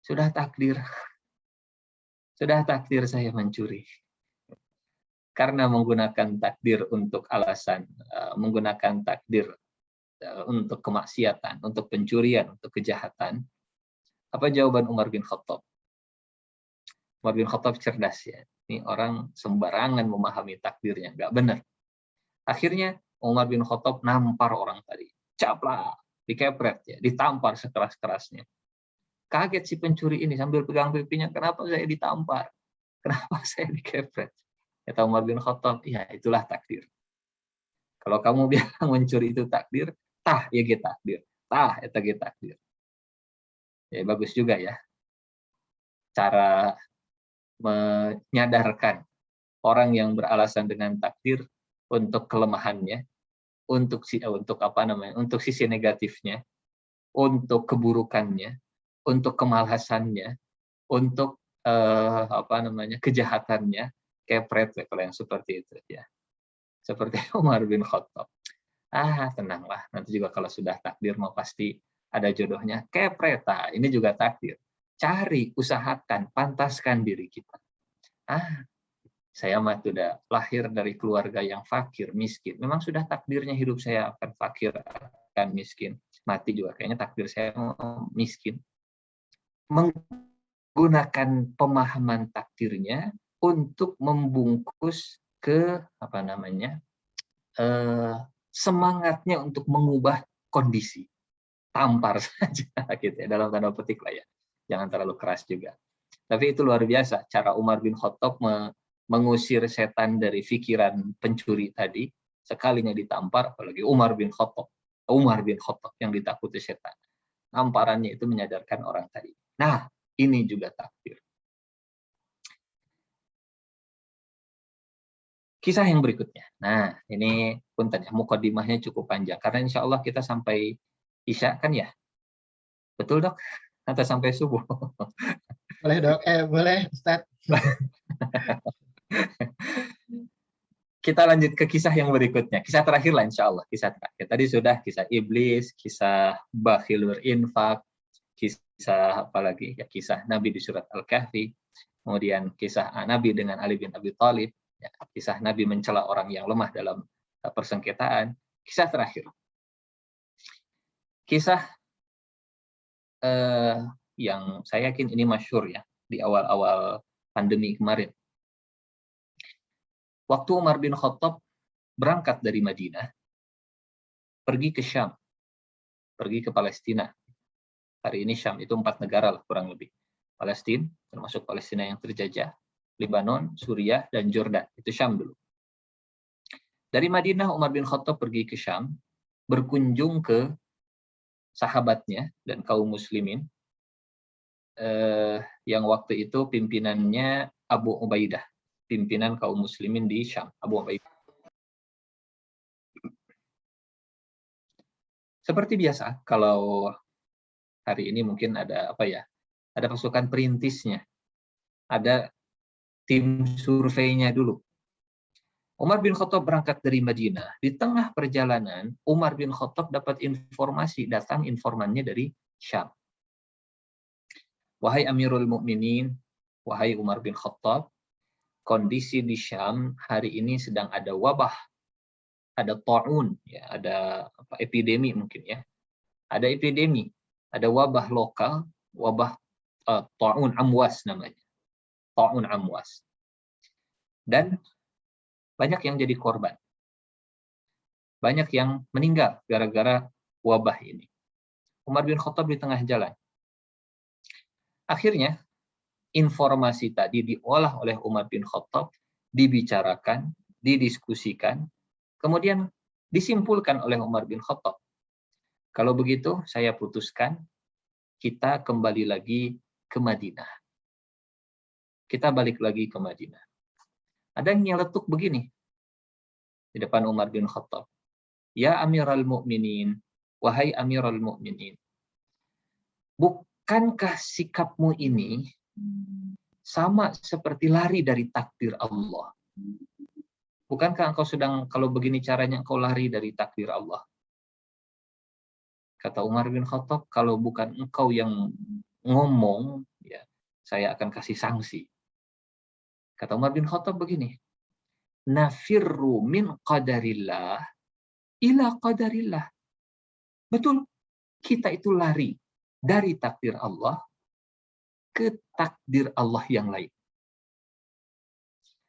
Sudah takdir. Sudah takdir saya mencuri. Karena menggunakan takdir untuk alasan, menggunakan takdir untuk kemaksiatan, untuk pencurian, untuk kejahatan. Apa jawaban Umar bin Khattab? Umar bin Khattab cerdas ya. Ini orang sembarangan memahami takdirnya, nggak benar. Akhirnya Umar bin Khattab nampar orang tadi. Caplah, dikepret ya, ditampar sekeras-kerasnya. Kaget si pencuri ini sambil pegang pipinya, kenapa saya ditampar? Kenapa saya dikepret? Kata Umar bin Khattab, ya itulah takdir. Kalau kamu bilang mencuri itu takdir, tah ya kita takdir. Tah eta ge takdir. Ya bagus juga ya. Cara menyadarkan orang yang beralasan dengan takdir untuk kelemahannya, untuk sisi negatifnya, untuk keburukannya, untuk kemalasannya, untuk kejahatannya, kepret kalau yang seperti itu ya. Seperti Umar bin Khattab. Tenanglah, nanti juga kalau sudah takdir mau pasti ada jodohnya. Kepreta, ini juga takdir. Cari, usahakan, pantaskan diri kita. Saya mah sudah lahir dari keluarga yang fakir, miskin. Memang sudah takdirnya hidup saya akan fakir, akan miskin. Mati juga kayaknya takdir saya miskin. Menggunakan pemahaman takdirnya untuk membungkus ke semangatnya untuk mengubah kondisi. Tampar saja gitu ya, dalam tanda petik lah ya. Jangan terlalu keras juga. Tapi itu luar biasa cara Umar bin Khattab mengusir setan dari pikiran pencuri tadi. Sekalinya ditampar, apalagi Umar bin Khattab yang ditakuti setan. Tamparannya itu menyadarkan orang tadi. Nah, ini juga takdir. Kisah yang berikutnya. Nah, ini punten ya, mukadimahnya cukup panjang. Karena insya Allah kita sampai Isya kan ya? Betul dok? Atau sampai subuh? Boleh dok? Boleh Ustaz. Kita lanjut ke kisah yang berikutnya. Kisah terakhir lah insya Allah. Kisah terakhir. Tadi sudah kisah iblis, kisah bakhil berinfak, kisah apa lagi? Ya, kisah Nabi di surat Al-Kahfi. Kemudian kisah Nabi dengan Ali bin Abi Thalib. Ya, kisah Nabi mencela orang yang lemah dalam persengketaan. Kisah terakhir. Kisah yang saya yakin ini masyhur ya di awal-awal pandemi kemarin. Waktu Umar bin Khattab berangkat dari Madinah, pergi ke Syam, pergi ke Palestina. Hari ini Syam itu 4 negara lah kurang lebih. Palestina, termasuk Palestina yang terjajah, Lebanon, Suriah, dan Jordan. Itu Syam dulu. Dari Madinah, Umar bin Khattab pergi ke Syam, berkunjung ke sahabatnya dan kaum muslimin, yang waktu itu pimpinannya Abu Ubaidah, pimpinan kaum muslimin di Syam, Abu Ubaidah. Seperti biasa, kalau hari ini mungkin ada ada pasukan perintisnya, ada tim surveinya dulu. Umar bin Khattab berangkat dari Madinah. Di tengah perjalanan, Umar bin Khattab dapat informasi, datang informannya dari Syam. Wahai Amirul Mukminin, wahai Umar bin Khattab, kondisi di Syam hari ini sedang ada wabah, ada ta'un, ya, ada epidemi mungkin ya. Ada epidemi, ada wabah lokal, wabah ta'un amwas namanya. Ta'un amwas. Dan banyak yang jadi korban. Banyak yang meninggal gara-gara wabah ini. Umar bin Khattab di tengah jalan. Akhirnya, informasi tadi diolah oleh Umar bin Khattab, dibicarakan, didiskusikan, kemudian disimpulkan oleh Umar bin Khattab. Kalau begitu, saya putuskan kita kembali lagi ke Madinah. Kita balik lagi ke Madinah. Ada yang nyeletuk begini di depan Umar bin Khattab. Ya Amirul Mukminin, wahai Amirul Mukminin, bukankah sikapmu ini sama seperti lari dari takdir Allah? Bukankah engkau sedang, kalau begini caranya engkau lari dari takdir Allah? Kata Umar bin Khattab, kalau bukan engkau yang ngomong, ya, saya akan kasih sanksi. Kata Umar bin Khattab begini, nafirru min qadarillah ila qadarillah. Betul, kita itu lari dari takdir Allah ke takdir Allah yang lain.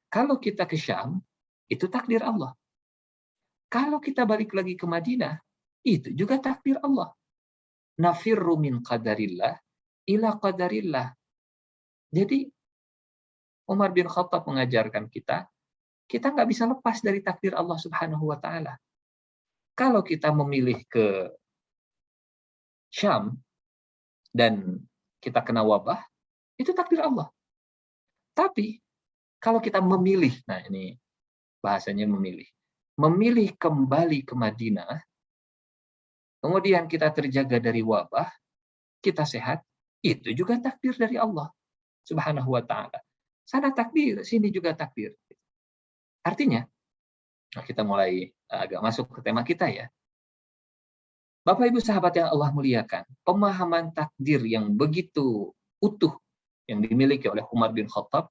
Kalau kita ke Syam, itu takdir Allah. Kalau kita balik lagi ke Madinah, itu juga takdir Allah. Nafirru min qadarillah ila qadarillah. Jadi Umar bin Khattab mengajarkan kita nggak bisa lepas dari takdir Allah Subhanahu wa Ta'ala. Kalau kita memilih ke Syam dan kita kena wabah, itu takdir Allah. Tapi kalau kita memilih, nah ini bahasanya memilih kembali ke Madinah, kemudian kita terjaga dari wabah, kita sehat, itu juga takdir dari Allah Subhanahu wa Ta'ala. Sana takdir, sini juga takdir. Artinya, kita mulai agak masuk ke tema kita ya. Bapak Ibu sahabat yang Allah muliakan, pemahaman takdir yang begitu utuh yang dimiliki oleh Umar bin Khattab,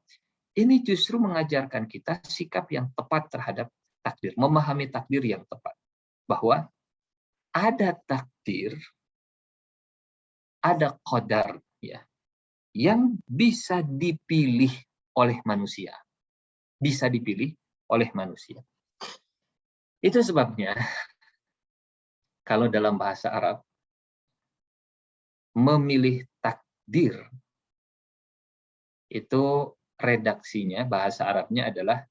ini justru mengajarkan kita sikap yang tepat terhadap takdir, memahami takdir yang tepat. Bahwa ada takdir, ada qadar, ya, yang bisa dipilih oleh manusia. Bisa dipilih oleh manusia. Itu sebabnya, kalau dalam bahasa Arab, memilih takdir, itu redaksinya, bahasa Arabnya adalah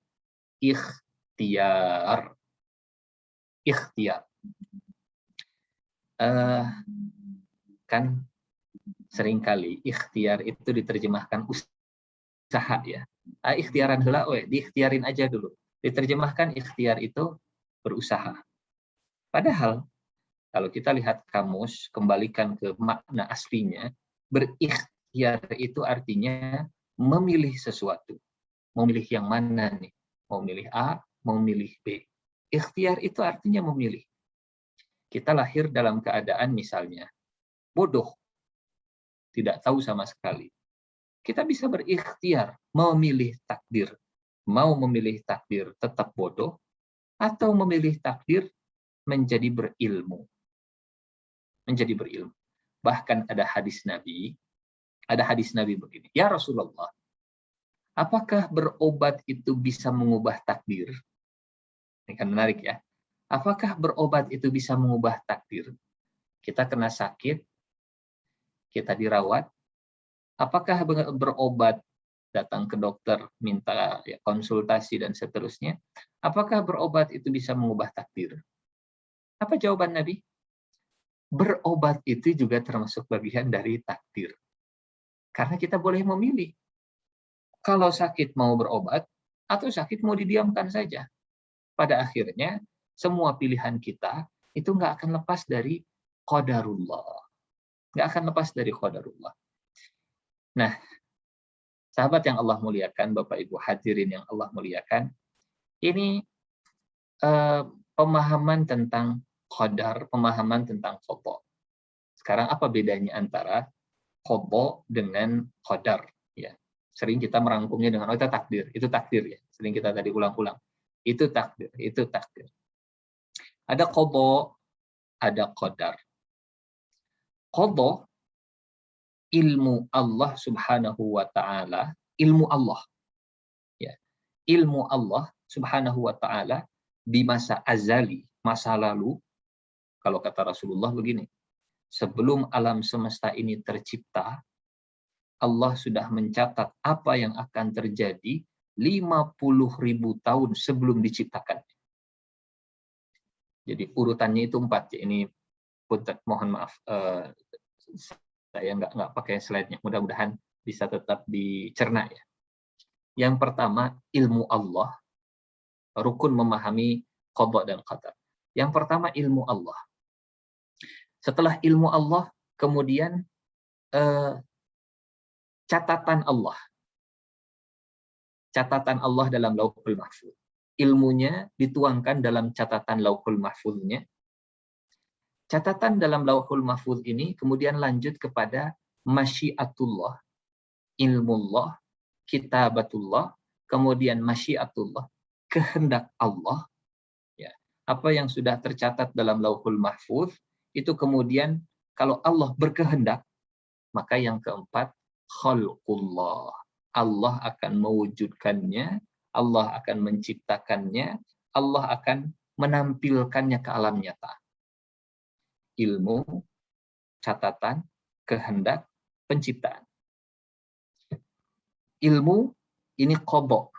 ikhtiar. Ikhtiar. Kan seringkali ikhtiar itu diterjemahkan usaha ya. Ikhtiaran heula we, diikhtiarin aja dulu. Diterjemahkan ikhtiar itu berusaha. Padahal kalau kita lihat kamus, kembalikan ke makna aslinya, berikhtiar itu artinya memilih sesuatu. Memilih yang mana nih? Mau milih A, mau milih B. Ikhtiar itu artinya memilih. Kita lahir dalam keadaan misalnya bodoh, tidak tahu sama sekali. Kita bisa berikhtiar memilih takdir. Mau memilih takdir tetap bodoh, atau memilih takdir menjadi berilmu. Menjadi berilmu. Bahkan ada hadis Nabi, Ada hadis Nabi begini, ya Rasulullah, apakah berobat itu bisa mengubah takdir? Ini kan menarik ya. Apakah berobat itu bisa mengubah takdir? Kita kena sakit, kita dirawat, apakah berobat, datang ke dokter, minta ya, konsultasi dan seterusnya, apakah berobat itu bisa mengubah takdir? Apa jawaban Nabi? Berobat itu juga termasuk bagian dari takdir. Karena kita boleh memilih. Kalau sakit mau berobat, atau sakit mau didiamkan saja. Pada akhirnya, semua pilihan kita itu nggak akan lepas dari qadarullah. Nggak akan lepas dari qadarullah. Nah, sahabat yang Allah muliakan, Bapak Ibu hadirin yang Allah muliakan, ini pemahaman tentang qadar, pemahaman tentang qada. Sekarang apa bedanya antara qada dengan qadar? Ya, sering kita merangkumnya dengan itu takdir ya. Sering kita tadi ulang-ulang. Itu takdir. Ada qada, ada qadar. Qada ilmu Allah Subhanahu wa taala, ilmu Allah. Ya. Ilmu Allah Subhanahu wa taala di masa azali, masa lalu, kalau kata Rasulullah begini, sebelum alam semesta ini tercipta, Allah sudah mencatat apa yang akan terjadi 50.000 tahun sebelum diciptakan. Jadi urutannya itu 4. Ini mohon maaf, saya nggak pakai slide-nya. Mudah-mudahan bisa tetap dicerna ya. Yang pertama, ilmu Allah. Rukun memahami qada dan qadar. Yang pertama, ilmu Allah. Setelah ilmu Allah, kemudian catatan Allah. Catatan Allah dalam Lauhul Mahfuz. Ilmunya dituangkan dalam catatan Lauhul Mahfuznya. Catatan dalam Lauhul Mahfuz ini kemudian lanjut kepada masyiatullah, ilmullah, kitabatullah, kemudian masyiatullah, kehendak Allah. Ya, apa yang sudah tercatat dalam Lauhul Mahfuz itu kemudian kalau Allah berkehendak, maka yang keempat khalqullah. Allah akan mewujudkannya, Allah akan menciptakannya, Allah akan menampilkannya ke alam nyata. Ilmu, catatan, kehendak, penciptaan. Ilmu ini qada.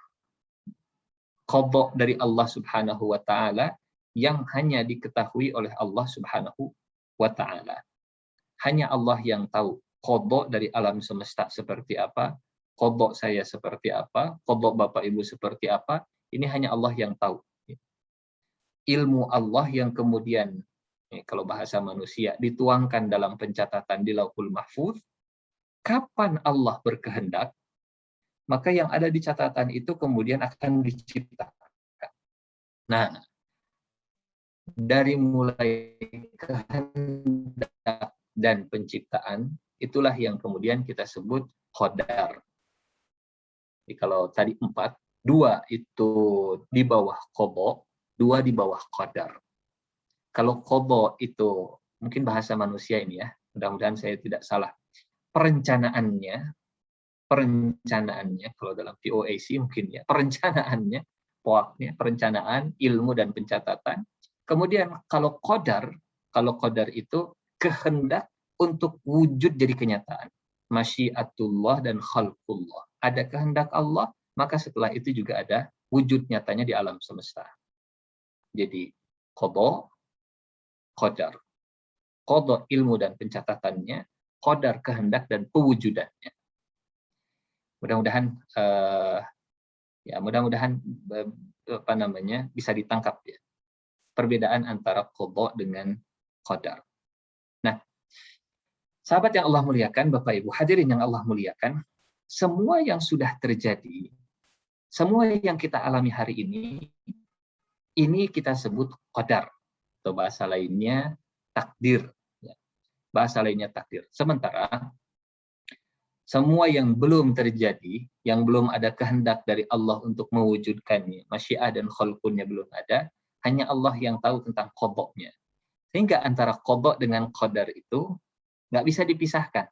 Qada dari Allah Subhanahu wa taala yang hanya diketahui oleh Allah Subhanahu wa taala. Hanya Allah yang tahu qada dari alam semesta seperti apa, qada saya seperti apa, qada Bapak Ibu seperti apa, ini hanya Allah yang tahu. Ilmu Allah yang kemudian, kalau bahasa manusia, dituangkan dalam pencatatan di Lauhul Mahfuz, kapan Allah berkehendak, maka yang ada di catatan itu kemudian akan diciptakan. Nah, dari mulai kehendak dan penciptaan, itulah yang kemudian kita sebut qadar. Jadi kalau tadi 4, 2 itu di bawah qada, 2 di bawah qadar. Kalau qada itu mungkin bahasa manusia ini ya, mudah-mudahan saya tidak salah. Perencanaannya kalau dalam POAC mungkin ya, perencanaannya, POAC-nya, perencanaan, ilmu dan pencatatan. Kemudian kalau qadar itu kehendak untuk wujud jadi kenyataan. Masyiatullah dan khalqullah. Ada kehendak Allah, maka setelah itu juga ada wujud nyatanya di alam semesta. Jadi qada, qadar. Qada ilmu dan pencatatannya, qadar kehendak dan pewujudannya. Mudah-mudahan bisa ditangkap ya perbedaan antara qada dengan qadar. Nah, sahabat yang Allah muliakan, Bapak Ibu hadirin yang Allah muliakan, semua yang sudah terjadi, semua yang kita alami hari ini kita sebut qadar atau bahasa lainnya takdir. Bahasa lainnya takdir. Sementara semua yang belum terjadi, yang belum ada kehendak dari Allah untuk mewujudkannya, masyiah dan khalqunnya belum ada, hanya Allah yang tahu tentang qadanya. Sehingga antara qada dengan qadar itu nggak bisa dipisahkan.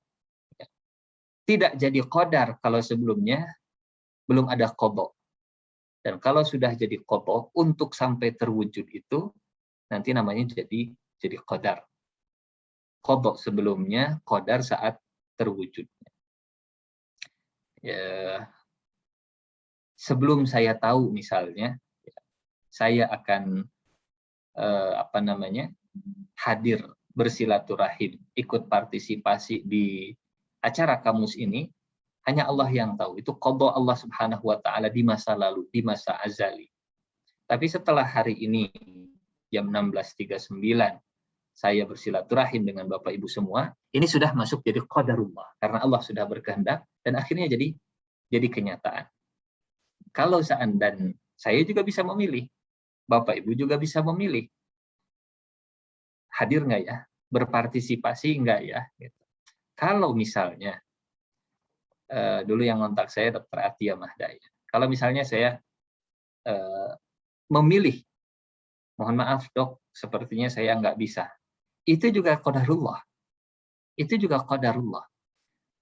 tidak jadi qadar kalau sebelumnya belum ada qadha. Dan kalau sudah jadi qadha, untuk sampai terwujud itu nanti namanya jadi qadar. Qadha sebelumnya, qadar saat terwujudnya. Ya, sebelum saya tahu misalnya saya akan hadir bersilaturahim, ikut partisipasi di acara kamus ini, hanya Allah yang tahu. Itu qadha Allah Subhanahu wa taala di masa lalu, di masa azali. Tapi setelah hari ini jam 16.39 saya bersilaturahim dengan Bapak Ibu semua, ini sudah masuk jadi qadarullah karena Allah sudah berkehendak dan akhirnya jadi kenyataan. Kalau dan saya juga bisa memilih, Bapak Ibu juga bisa memilih, hadir nggak ya, berpartisipasi nggak ya. Gitu. Kalau misalnya dulu yang ngontak saya Dr. Atia Mahdaya, kalau misalnya saya memilih, mohon maaf dok, sepertinya saya nggak bisa, itu juga qadarullah. Itu juga qadarullah.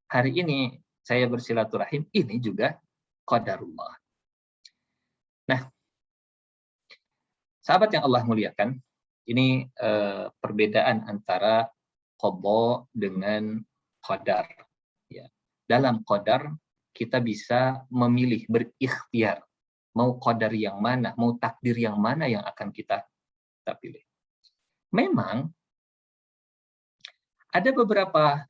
Hari ini saya bersilaturahim, ini juga qadarullah. Nah, sahabat yang Allah muliakan, ini perbedaan antara qadha dengan qadar. Ya. Dalam qadar kita bisa memilih, berikhtiar, mau qadar yang mana, mau takdir yang mana yang akan kita pilih. Memang ada beberapa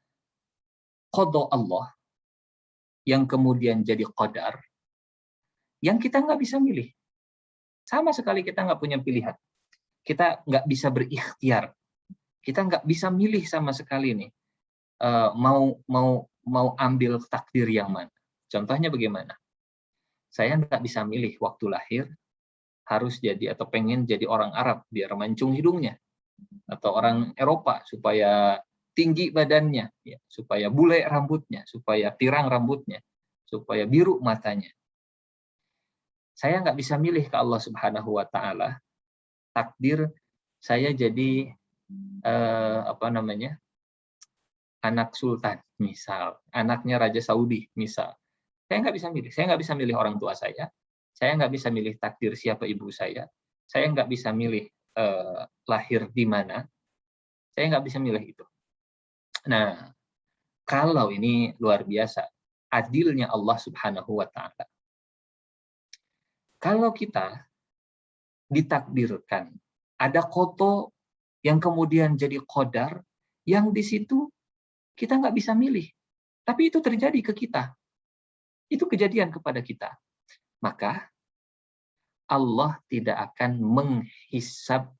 qadha Allah yang kemudian jadi qadar yang kita nggak bisa milih. Sama sekali kita nggak punya pilihan. Kita nggak bisa berikhtiar. Kita nggak bisa milih sama sekali nih. Mau ambil takdir yang mana. Contohnya bagaimana? Saya nggak bisa milih waktu lahir harus jadi atau pengen jadi orang Arab biar mancung hidungnya, atau orang Eropa supaya tinggi badannya, ya, supaya bule rambutnya, supaya pirang rambutnya, supaya biru matanya. Saya nggak bisa milih ke Allah Subhanahu wa taala takdir saya jadi anak sultan misal, anaknya Raja Saudi misal. Saya nggak bisa milih. Saya nggak bisa milih orang tua saya. Saya nggak bisa milih takdir siapa ibu saya. Saya nggak bisa milih lahir di mana. Saya nggak bisa milih itu. Nah, kalau ini luar biasa, adilnya Allah Subhanahu wa taala. Kalau kita ditakdirkan ada qadha yang kemudian jadi qadar, yang di situ kita nggak bisa milih. Tapi itu terjadi ke kita. Itu kejadian kepada kita. Maka Allah tidak akan menghisab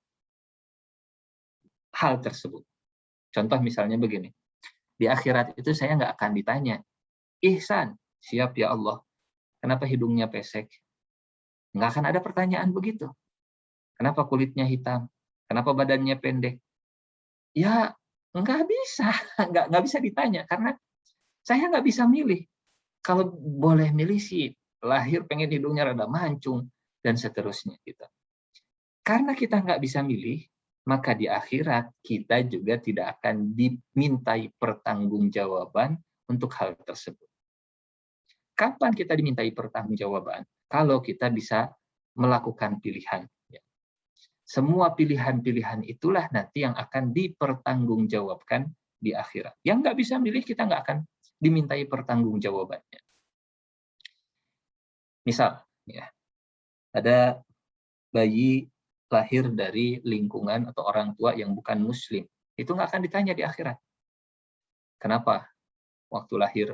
hal tersebut. Contoh misalnya begini. Di akhirat itu saya nggak akan ditanya, Ihsan, siap ya Allah, kenapa hidungnya pesek? Nggak akan ada pertanyaan begitu. Kenapa kulitnya hitam? Kenapa badannya pendek? Ya, nggak bisa. Nggak bisa ditanya. Karena saya nggak bisa milih. Kalau boleh milih sih, lahir pengen hidungnya rada mancung, dan seterusnya. Gitu. Karena kita nggak bisa milih, maka di akhirat kita juga tidak akan dimintai pertanggungjawaban untuk hal tersebut. Kapan kita dimintai pertanggungjawaban? Kalau kita bisa melakukan pilihan. Semua pilihan-pilihan itulah nanti yang akan dipertanggungjawabkan di akhirat. Yang nggak bisa milih, kita nggak akan dimintai pertanggungjawabannya. Misal, ya, ada bayi lahir dari lingkungan atau orang tua yang bukan muslim. Itu nggak akan ditanya di akhirat. Kenapa waktu lahir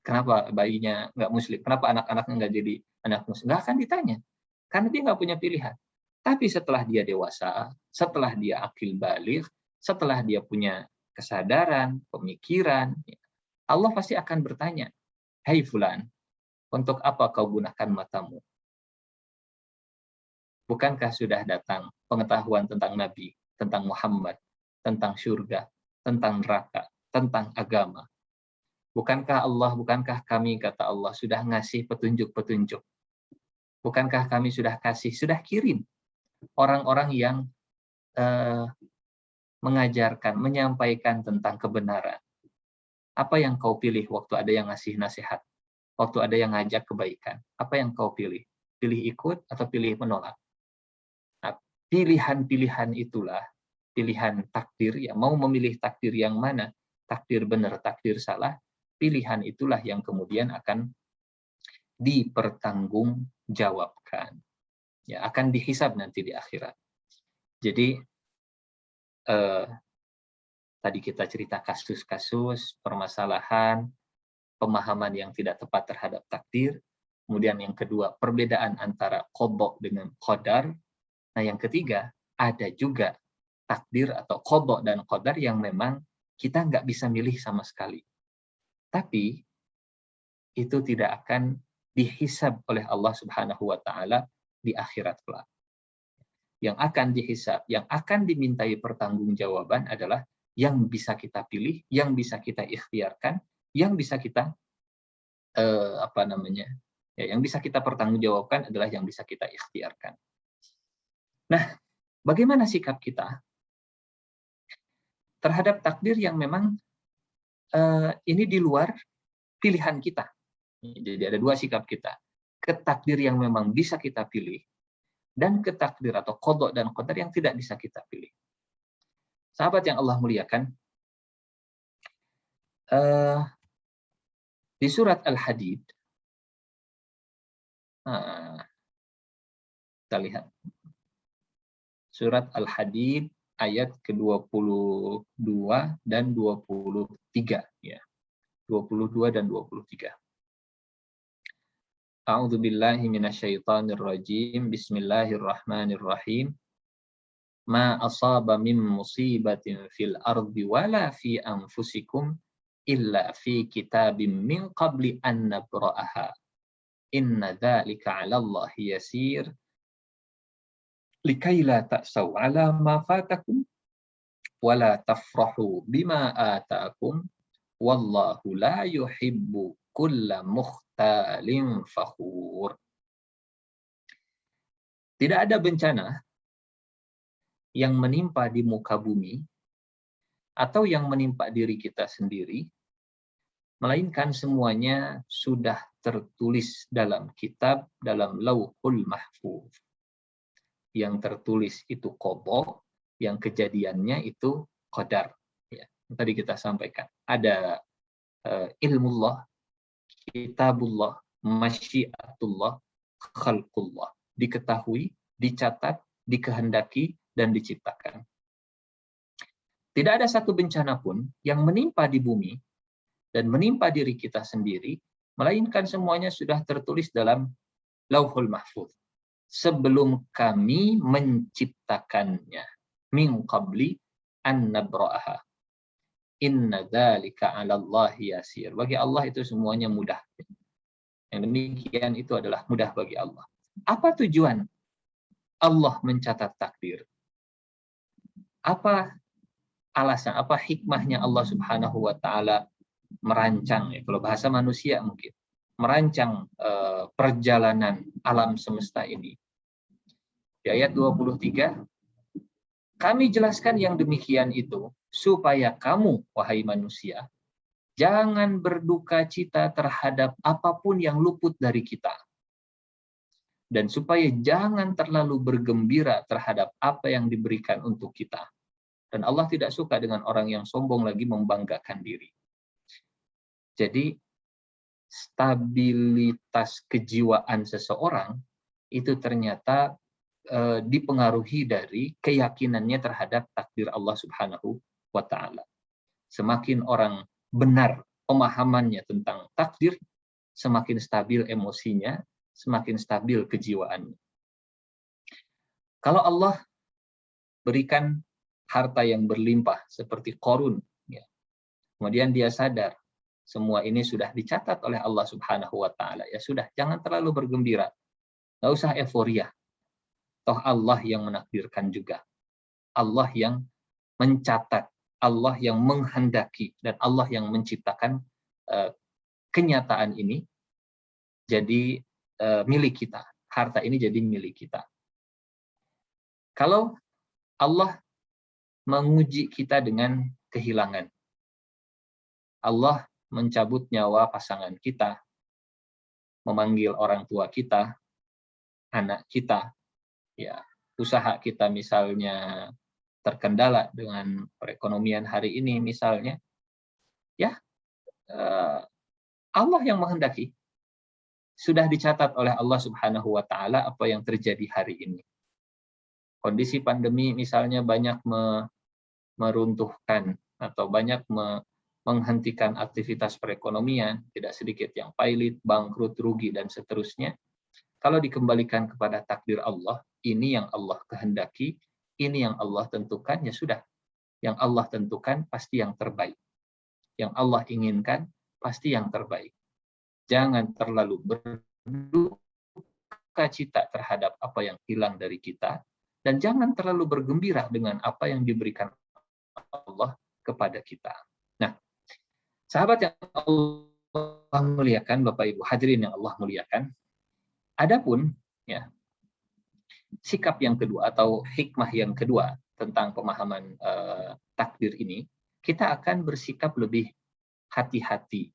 kenapa bayinya nggak muslim? Kenapa anak-anaknya nggak jadi anak muslim? Nggak akan ditanya. Karena dia nggak punya pilihan. Tapi setelah dia dewasa, setelah dia akil baligh, setelah dia punya kesadaran, pemikiran, Allah pasti akan bertanya, "Hai fulan, untuk apa kau gunakan matamu? Bukankah sudah datang pengetahuan tentang Nabi, tentang Muhammad, tentang surga, tentang neraka, tentang agama? Bukankah kami, kata Allah, sudah ngasih petunjuk-petunjuk? Bukankah kami sudah kirim orang-orang yang mengajarkan, menyampaikan tentang kebenaran? Apa yang kau pilih waktu ada yang ngasih nasihat? Waktu ada yang ngajak kebaikan? Apa yang kau pilih? Pilih ikut atau pilih menolak? Nah, pilihan-pilihan itulah, pilihan takdir, ya mau memilih takdir yang mana? Takdir benar, takdir salah, pilihan itulah yang kemudian akan dipertanggungjawabkan. Ya, akan dihisab nanti di akhirat. Jadi tadi kita cerita kasus-kasus, permasalahan, pemahaman yang tidak tepat terhadap takdir. Kemudian yang kedua, perbedaan antara qada dengan qadar. Nah, yang ketiga, ada juga takdir atau qada dan qadar yang memang kita nggak bisa milih sama sekali. Tapi itu tidak akan dihisab oleh Allah Subhanahu wa taala di akhirat kelak. Yang akan dihisab, yang akan dimintai pertanggungjawaban adalah yang bisa kita pilih, yang bisa kita ikhtiarkan, yang bisa kita yang bisa kita pertanggungjawabkan adalah yang bisa kita ikhtiarkan. Nah, bagaimana sikap kita terhadap takdir yang memang ini di luar pilihan kita? Jadi ada dua sikap kita. Ke takdir yang memang bisa kita pilih, dan ke takdir atau qada dan qadar yang tidak bisa kita pilih. Sahabat yang Allah muliakan, di surat Al-Hadid, kita lihat. Surat Al-Hadid ayat ke-22 dan 23. Ya. 22 dan 23. A'udzu billahi minasyaitonir rajim. Bismillahirrahmanirrahim. Ma asaba min musibatin fil ardi wala fi anfusikum illa fi kitabim min qabli an nabra'aha. Inna dzalika 'ala Allah yasir. Likai la ta'saw 'ala ma fatakum wala tafrahu bima ataakum wallahu la yuhibbu kulla mukhtalin fakhur. Tidak ada bencana yang menimpa di muka bumi atau yang menimpa diri kita sendiri, melainkan semuanya sudah tertulis dalam kitab, dalam Lauhul Mahfuz. Yang tertulis itu qada, yang kejadiannya itu qadar. Ya, tadi kita sampaikan. Ada ilmullah, kitabullah, masyiatullah, khalqullah. Diketahui, dicatat, dikehendaki, dan diciptakan. Tidak ada satu bencana pun yang menimpa di bumi dan menimpa diri kita sendiri, melainkan semuanya sudah tertulis dalam Lauhul Mahfuz sebelum kami menciptakannya. Min qabli an nabra'aha. Inna dzalika 'ala Allah yasir. Bagi Allah itu semuanya mudah. Yang demikian itu adalah mudah bagi Allah. Apa tujuan Allah mencatat takdir? Apa alasan, apa hikmahnya Allah Subhanahu wa taala merancang, ya, kalau bahasa manusia mungkin, merancang perjalanan alam semesta ini. Di ayat 23, kami jelaskan yang demikian itu supaya kamu, wahai manusia, jangan berduka cita terhadap apapun yang luput dari kita. Dan supaya jangan terlalu bergembira terhadap apa yang diberikan untuk kita. Dan Allah tidak suka dengan orang yang sombong lagi membanggakan diri. Jadi, stabilitas kejiwaan seseorang itu ternyata dipengaruhi dari keyakinannya terhadap takdir Allah Subhanahu wa taala. Semakin orang benar pemahamannya tentang takdir, semakin stabil emosinya, semakin stabil kejiwaannya. Kalau Allah berikan harta yang berlimpah seperti Qarun, ya, kemudian dia sadar semua ini sudah dicatat oleh Allah Subhanahu wa taala, ya sudah, jangan terlalu bergembira. Nggak usah euforia. Toh Allah yang menakdirkan juga. Allah yang mencatat, Allah yang menghendaki, dan Allah yang menciptakan kenyataan ini jadi milik kita. Harta ini jadi milik kita. Kalau Allah menguji kita dengan kehilangan, Allah mencabut nyawa pasangan kita, memanggil orang tua kita, anak kita, ya, usaha kita misalnya terkendala dengan perekonomian hari ini misalnya, ya, Allah yang menghendaki. Sudah dicatat oleh Allah Subhanahu wa taala apa yang terjadi hari ini. Kondisi pandemi misalnya banyak meruntuhkan atau banyak menghentikan aktivitas perekonomian, tidak sedikit yang pailit, bangkrut, rugi, dan seterusnya. Kalau dikembalikan kepada takdir Allah, ini yang Allah kehendaki, ini yang Allah tentukan, ya sudah. Yang Allah tentukan pasti yang terbaik. Yang Allah inginkan pasti yang terbaik. Jangan terlalu berduka cita terhadap apa yang hilang dari kita, dan jangan terlalu bergembira dengan apa yang diberikan Allah kepada kita. Nah, sahabat yang Allah muliakan, Bapak Ibu hadirin yang Allah muliakan, adapun ya sikap yang kedua atau hikmah yang kedua tentang pemahaman takdir ini, kita akan bersikap lebih hati-hati.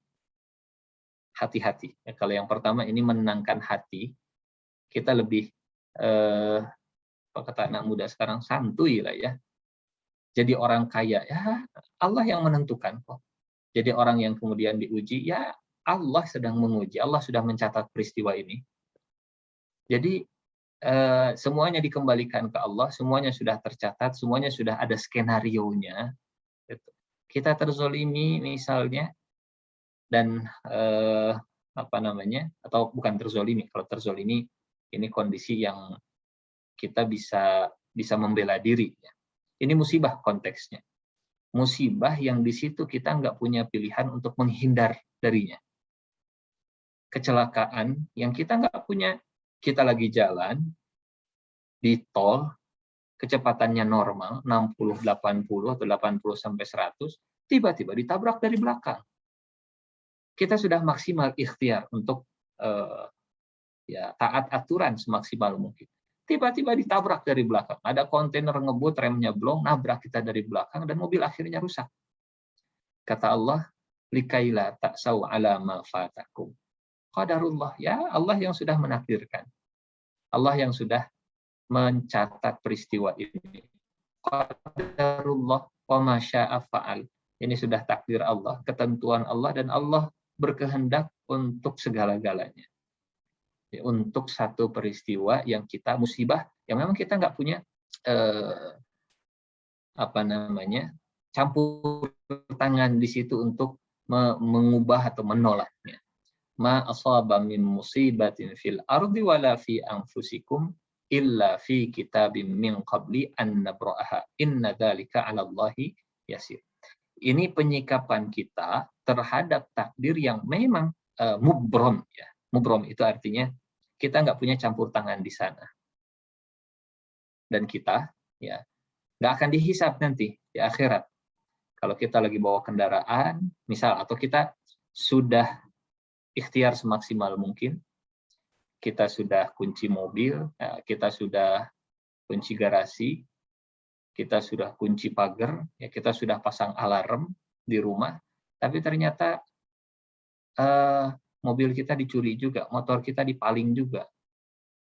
Hati-hati. Ya, kalau yang pertama ini menenangkan hati, kita lebih apa kata anak muda sekarang, santuy lah ya. Jadi orang kaya, ya Allah yang menentukan kok. Jadi orang yang kemudian diuji, ya Allah sedang menguji, Allah sudah mencatat peristiwa ini. Jadi semuanya dikembalikan ke Allah, semuanya sudah tercatat, semuanya sudah ada skenarionya. Kita terzolimi misalnya, dan apa namanya, atau bukan terzolimi, kalau terzolimi ini kondisi yang kita bisa membela diri. Ini musibah konteksnya. Musibah yang di situ kita nggak punya pilihan untuk menghindar darinya. Kecelakaan yang kita nggak punya, kita lagi jalan di tol, kecepatannya normal, 60, 80, atau 80 sampai 100, tiba-tiba ditabrak dari belakang. Kita sudah maksimal ikhtiar untuk ya taat aturan semaksimal mungkin. Tiba-tiba ditabrak dari belakang. Ada kontainer ngebut, remnya blong, nabrak kita dari belakang, dan mobil akhirnya rusak. Kata Allah, likaila ta'sau ala ma fatakum. Qadarullah, ya Allah yang sudah menakdirkan. Allah yang sudah mencatat peristiwa ini. Qadarullah wa ma syaa fa'al. Ini sudah takdir Allah, ketentuan Allah, dan Allah berkehendak untuk segala-galanya. Untuk satu peristiwa yang kita musibah, yang memang kita nggak punya apa namanya, campur tangan di situ untuk mengubah atau menolaknya. Ma asaba min musibatin fil ardi wala fi anfusikum illa fi kitabim min qabli an nabra'aha inna dzalika 'ala Allahi yasir. Ini penyikapan kita terhadap takdir yang memang mubrom ya. Mubrom itu artinya kita nggak punya campur tangan di sana. Dan kita ya nggak akan dihisab nanti di akhirat. Kalau kita lagi bawa kendaraan, misal, atau kita sudah ikhtiar semaksimal mungkin, kita sudah kunci mobil, kita sudah kunci garasi, kita sudah kunci pagar, ya kita sudah pasang alarm di rumah, tapi ternyata mobil kita dicuri juga, motor kita dipaling juga.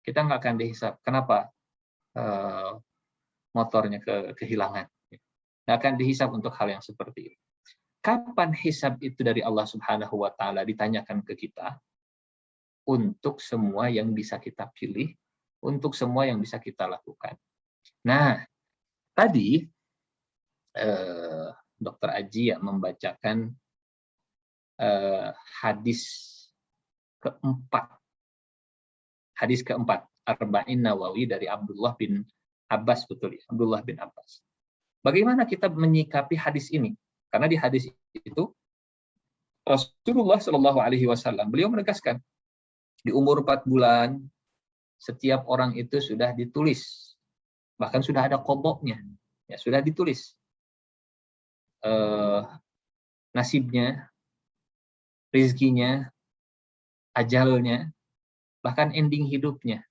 Kita nggak akan dihisab. Kenapa? Motornya kehilangan. Nggak akan dihisab untuk hal yang seperti itu. Kapan hisab itu dari Allah Subhanahu wa taala ditanyakan ke kita? Untuk semua yang bisa kita pilih, untuk semua yang bisa kita lakukan. Nah, tadi Dr. Aji ya membacakan hadis keempat. Hadis keempat, Arba'in Nawawi dari Abdullah bin Abbas, betul ya, Abdullah bin Abbas. Bagaimana kita menyikapi hadis ini? Karena di hadis itu Rasulullah Shallallahu Alaihi Wasallam beliau menegaskan di umur 4 bulan setiap orang itu sudah ditulis, bahkan sudah ada qadha-nya, ya sudah ditulis nasibnya, rizkinya, ajalnya, bahkan ending hidupnya,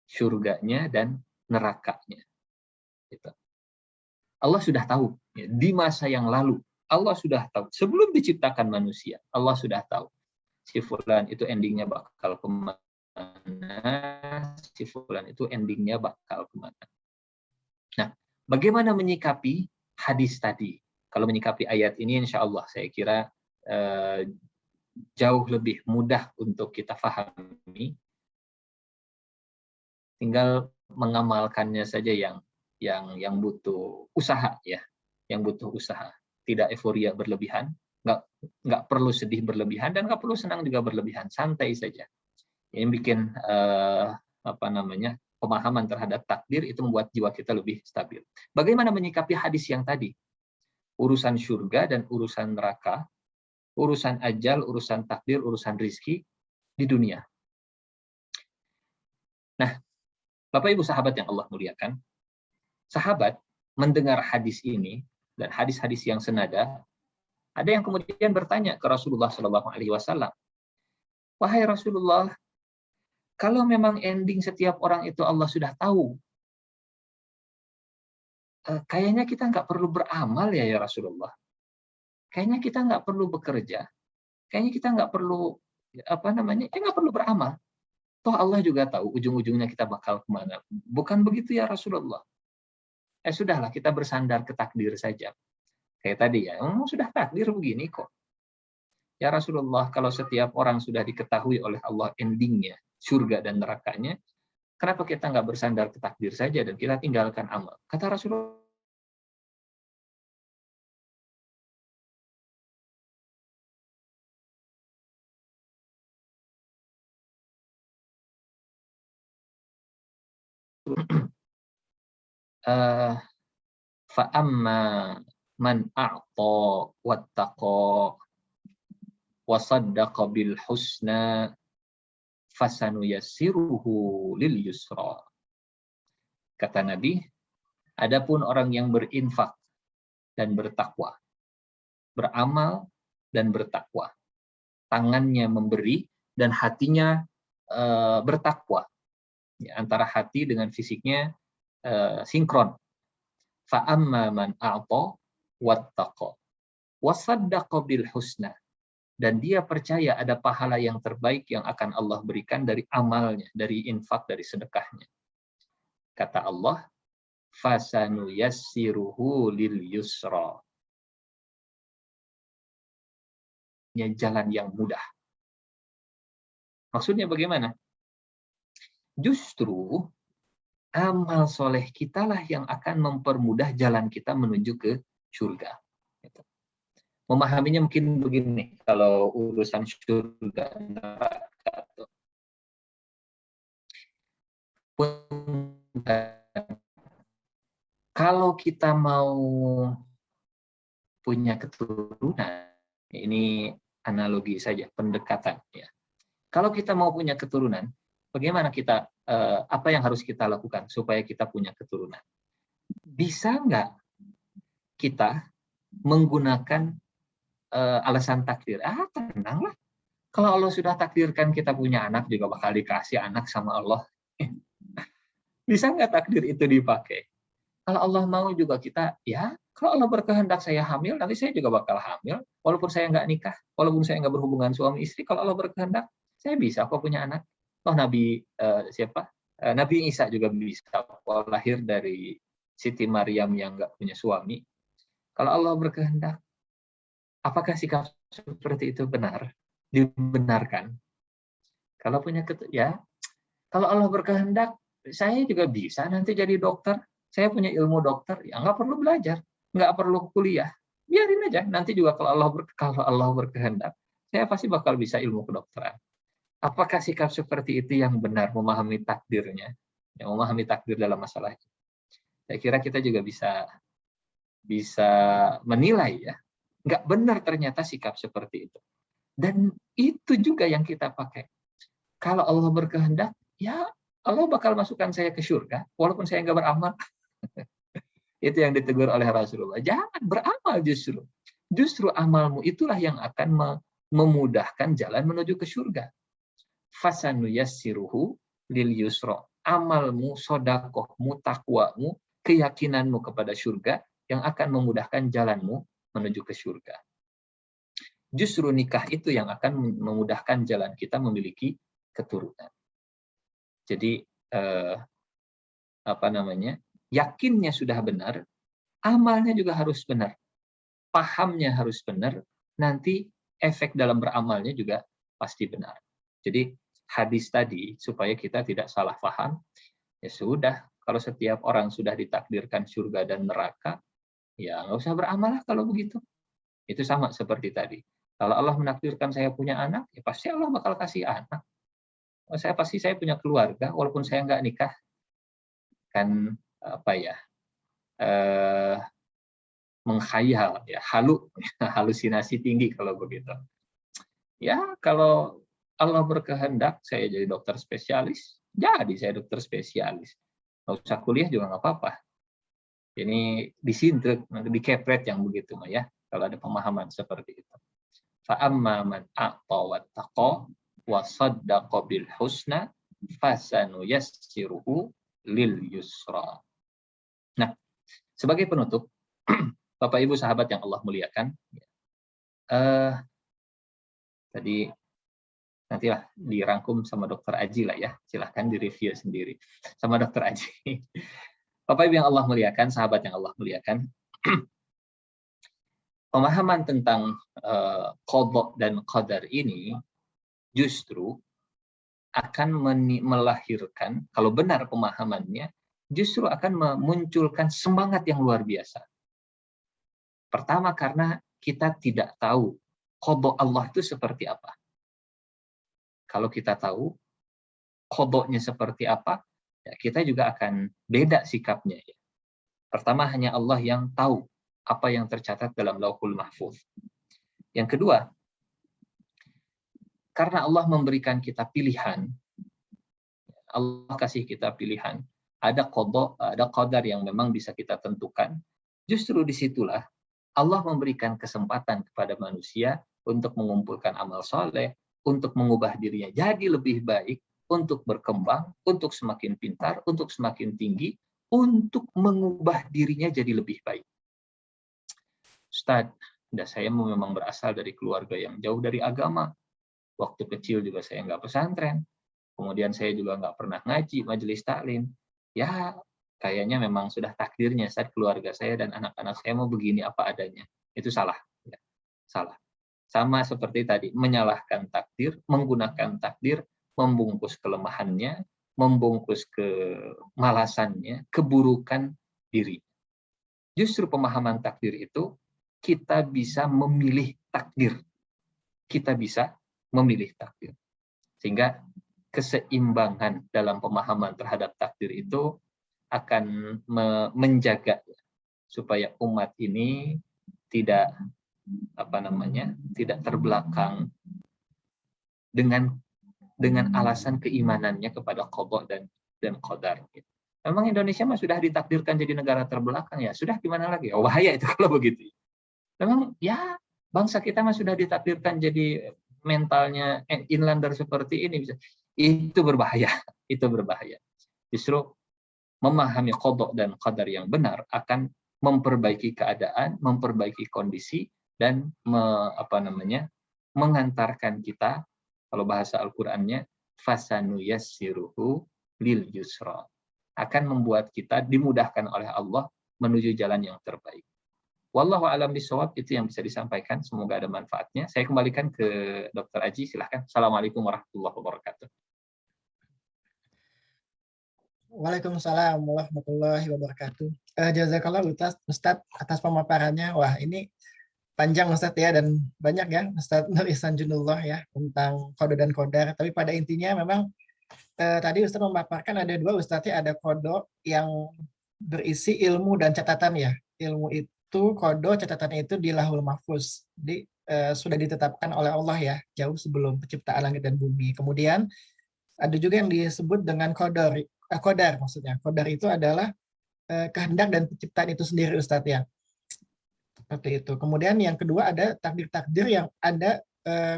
surganya dan nerakanya. Gitu. Allah sudah tahu ya, di masa yang lalu Allah sudah tahu. Sebelum diciptakan manusia, Allah sudah tahu. Si fulan itu endingnya bakal kemana, si fulan itu endingnya bakal kemana. Nah, bagaimana menyikapi hadis tadi? Kalau menyikapi ayat ini, insya Allah saya kira jauh lebih mudah untuk kita pahami. Tinggal mengamalkannya saja yang butuh usaha ya, yang butuh usaha. Tidak euforia berlebihan, nggak perlu sedih berlebihan dan nggak perlu senang juga berlebihan, santai saja. Ini bikin pemahaman terhadap takdir itu membuat jiwa kita lebih stabil. Bagaimana menyikapi hadis yang tadi? Urusan surga dan urusan neraka, urusan ajal, urusan takdir, urusan rizki di dunia. Nah, Bapak Ibu sahabat yang Allah muliakan, sahabat mendengar hadis ini dan hadis-hadis yang senada, ada yang kemudian bertanya ke Rasulullah SAW, wahai Rasulullah, kalau memang ending setiap orang itu Allah sudah tahu, kayaknya kita nggak perlu beramal ya Rasulullah. Kayaknya kita nggak perlu bekerja. Kayaknya kita nggak perlu nggak perlu beramal. Toh Allah juga tahu ujung-ujungnya kita bakal kemana. Bukan begitu ya Rasulullah. Sudahlah kita bersandar ke takdir saja. Kayak tadi ya, sudah takdir begini kok. Ya Rasulullah, kalau setiap orang sudah diketahui oleh Allah endingnya, surga dan nerakanya, kenapa kita nggak bersandar ke takdir saja dan kita tinggalkan amal? Kata Rasulullah, fa'amma man a'ta wattaqa wa saddaqa bil husna fasanuyassiruhu lil yusra. Kata Nabi, adapun orang yang berinfak dan bertakwa, beramal dan bertakwa, tangannya memberi dan hatinya bertakwa, ya, antara hati dengan fisiknya sinkron. Fa'amma man a'ta wattaqa wasaddaqa bil husna, dan dia percaya ada pahala yang terbaik yang akan Allah berikan dari amalnya, dari infak, dari sedekahnya. Kata Allah, fasanuyassiruhu lil yusra. Jalan yang mudah. Maksudnya bagaimana? Justru amal soleh kitalah yang akan mempermudah jalan kita menuju ke surga. Memahaminya mungkin begini, kalau urusan surga neraka. Kalau kita mau punya keturunan, ini analogi saja, pendekatan ya. Kalau kita mau punya keturunan, bagaimana kita, apa yang harus kita lakukan supaya kita punya keturunan? Bisa nggak kita menggunakan alasan takdir? Tenanglah. Kalau Allah sudah takdirkan kita punya anak, juga bakal dikasih anak sama Allah. Bisa nggak takdir itu dipakai? Kalau Allah mau juga kita, ya, kalau Allah berkehendak saya hamil, nanti saya juga bakal hamil. Walaupun saya nggak nikah, walaupun saya nggak berhubungan suami istri, kalau Allah berkehendak, saya bisa kok punya anak. Oh, Nabi Nabi Isa juga bisa kok lahir dari Siti Maryam yang nggak punya suami. Kalau Allah berkehendak, apakah sikap seperti itu benar? Dibenarkan? Kalau punya kalau Allah berkehendak, saya juga bisa nanti jadi dokter. Saya punya ilmu dokter, ya nggak perlu belajar, nggak perlu kuliah. Biarin aja, nanti juga kalau Allah berkehendak, saya pasti bakal bisa ilmu kedokteran. Apakah sikap seperti itu yang benar memahami takdirnya? Yang memahami takdir dalam masalah itu. Saya kira kita juga bisa menilai ya, nggak benar ternyata sikap seperti itu. Dan itu juga yang kita pakai. Kalau Allah berkehendak, ya Allah bakal masukkan saya ke surga, walaupun saya nggak beramal. Itu yang ditegur oleh Rasulullah. Jangan beramal justru. Justru amalmu itulah yang akan memudahkan jalan menuju ke surga. Fasanuyassiruhu lil yusra. Amalmu, sodakohmu, takwamu, keyakinanmu kepada surga yang akan memudahkan jalanmu menuju ke surga. Justru nikah itu yang akan memudahkan jalan kita memiliki keturunan. Jadi yakinnya sudah benar, amalnya juga harus benar, pahamnya harus benar, nanti efek dalam beramalnya juga pasti benar. Jadi hadis tadi supaya kita tidak salah paham, ya sudah, kalau setiap orang sudah ditakdirkan surga dan neraka, ya nggak usah beramal lah kalau begitu. Itu sama seperti tadi. Kalau Allah menakdirkan saya punya anak, ya pasti Allah bakal kasih anak. Saya punya keluarga, walaupun saya nggak nikah. Kan menghayal, ya halusinasi tinggi kalau begitu. Ya kalau Allah berkehendak saya jadi dokter spesialis, jadi saya dokter spesialis. Nggak usah kuliah juga nggak apa-apa. Ini disintrek, dikepret yang begitu ya. Kalau ada pemahaman seperti itu. Fa'amma man a'ta wattaqa wa saddaqa bil husna fasanuyassiruhu lil yusra. Nah, sebagai penutup, Bapak Ibu sahabat yang Allah muliakan, tadi nantilah dirangkum sama Dokter Aji lah ya, silahkan direview sendiri sama Dokter Aji. Bapak Ibu yang Allah muliakan, sahabat yang Allah muliakan, pemahaman tentang qadha dan qadar ini justru akan melahirkan, kalau benar pemahamannya, justru akan memunculkan semangat yang luar biasa. Pertama karena kita tidak tahu qadha Allah itu seperti apa. Kalau kita tahu qadha-nya seperti apa, ya kita juga akan beda sikapnya. Ya. Pertama hanya Allah yang tahu apa yang tercatat dalam Lauhul Mahfuz. Yang kedua, karena Allah memberikan kita pilihan, Allah kasih kita pilihan, ada qadha, ada qadar yang memang bisa kita tentukan. Justru disitulah Allah memberikan kesempatan kepada manusia untuk mengumpulkan amal soleh, untuk mengubah dirinya jadi lebih baik, untuk berkembang, untuk semakin pintar, untuk semakin tinggi, untuk mengubah dirinya jadi lebih baik. Ustaz, saya memang berasal dari keluarga yang jauh dari agama. Waktu kecil juga saya nggak pesantren. Kemudian saya juga nggak pernah ngaji, majelis taklim. Ya, kayaknya memang sudah takdirnya saat keluarga saya dan anak-anak saya mau begini apa adanya. Itu salah. Ya, salah. Sama seperti tadi, menyalahkan takdir, menggunakan takdir, membungkus kelemahannya, membungkus kemalasannya, keburukan diri. Justru pemahaman takdir itu, kita bisa memilih takdir. Kita bisa memilih takdir. Sehingga keseimbangan dalam pemahaman terhadap takdir itu akan menjaga supaya umat ini tidak tidak terbelakang dengan alasan keimanannya kepada qadha dan qadar. Memang Indonesia mah sudah ditakdirkan jadi negara terbelakang ya, sudah gimana lagi? Oh, bahaya itu kalau begitu. Memang ya bangsa kita mah sudah ditakdirkan jadi mentalnya inlander seperti ini, itu berbahaya, itu berbahaya. Justru memahami qadha dan qadar yang benar akan memperbaiki keadaan, memperbaiki kondisi, dan mengantarkan kita, kalau bahasa Al-Qur'annya, fasanuyassiruhu lil yusra. Akan membuat kita dimudahkan oleh Allah menuju jalan yang terbaik. Wallahu a'lam bishawab, itu yang bisa disampaikan. Semoga ada manfaatnya. Saya kembalikan ke Dr. Aji, silahkan. Assalamualaikum warahmatullahi wabarakatuh. Waalaikumsalam warahmatullahi wabarakatuh. Jazakallah Ustadz atas pemaparannya. Wah, ini panjang Ustadz ya, dan banyak ya Ustadz Nur Ihsan Junullah ya tentang qadha dan qadar. Tapi pada intinya memang tadi Ustadz memaparkan ada dua Ustadz ya, ada qadha yang berisi ilmu dan catatan ya. Ilmu itu qadha, catatannya itu di Lauhul Mahfuz. Jadi sudah ditetapkan oleh Allah ya, jauh sebelum penciptaan langit dan bumi. Kemudian ada juga yang disebut dengan qadar. Qadar maksudnya. Qadar itu adalah kehendak dan penciptaan itu sendiri Ustadz ya. Seperti itu. Kemudian yang kedua ada takdir-takdir yang ada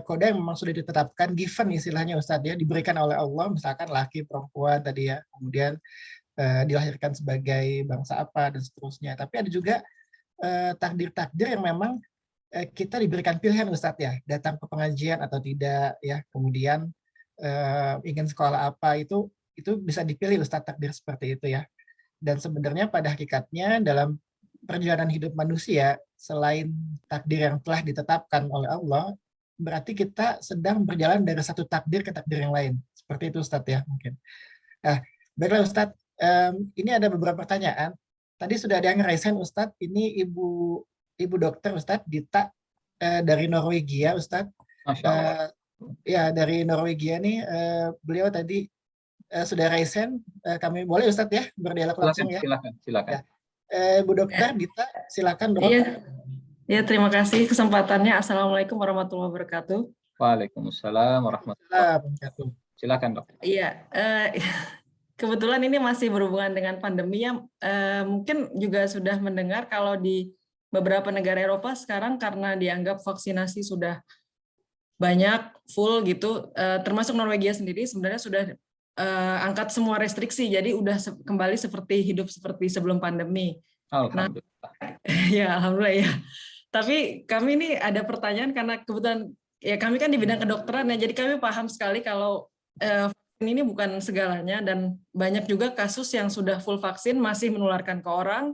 qadar yang memang sudah ditetapkan, given istilahnya Ustadz ya, diberikan oleh Allah, misalkan laki, perempuan tadi ya. Kemudian dilahirkan sebagai bangsa apa dan seterusnya. Tapi ada juga takdir-takdir yang memang kita diberikan pilihan Ustadz ya, datang ke pengajian atau tidak ya, kemudian ingin sekolah apa itu bisa dipilih Ustadz, takdir seperti itu ya. Dan sebenarnya pada hakikatnya dalam perjalanan hidup manusia, selain takdir yang telah ditetapkan oleh Allah, berarti kita sedang berjalan dari satu takdir ke takdir yang lain. Seperti itu Ustadz ya mungkin. Nah, baiklah Ustadz, ini ada beberapa pertanyaan. Tadi sudah ada yang ngerasain Ustadz, ini Ibu Dokter Ustadz Dita dari Norwegia Ustadz. Masya Allah. Ya dari Norwegia nih, beliau tadi sudah raisen, kami boleh Ustadz ya berdialog langsung ya. Silakan. Ya. Bu Dokter Dita, silakan Dok. Iya, terima kasih kesempatannya. Assalamualaikum warahmatullahi wabarakatuh. Waalaikumsalam warahmatullahi wabarakatuh. Silakan Dok. Iya, kebetulan ini masih berhubungan dengan pandemi ya. Mungkin juga sudah mendengar kalau di beberapa negara Eropa sekarang karena dianggap vaksinasi sudah banyak, full gitu, termasuk Norwegia sendiri sebenarnya sudah angkat semua restriksi, jadi udah kembali hidup seperti sebelum pandemi. Alhamdulillah. Ya, alhamdulillah ya. Tapi kami ini ada pertanyaan karena kebetulan ya kami kan di bidang kedokteran ya, jadi kami paham sekali kalau vaksin ini bukan segalanya dan banyak juga kasus yang sudah full vaksin masih menularkan ke orang,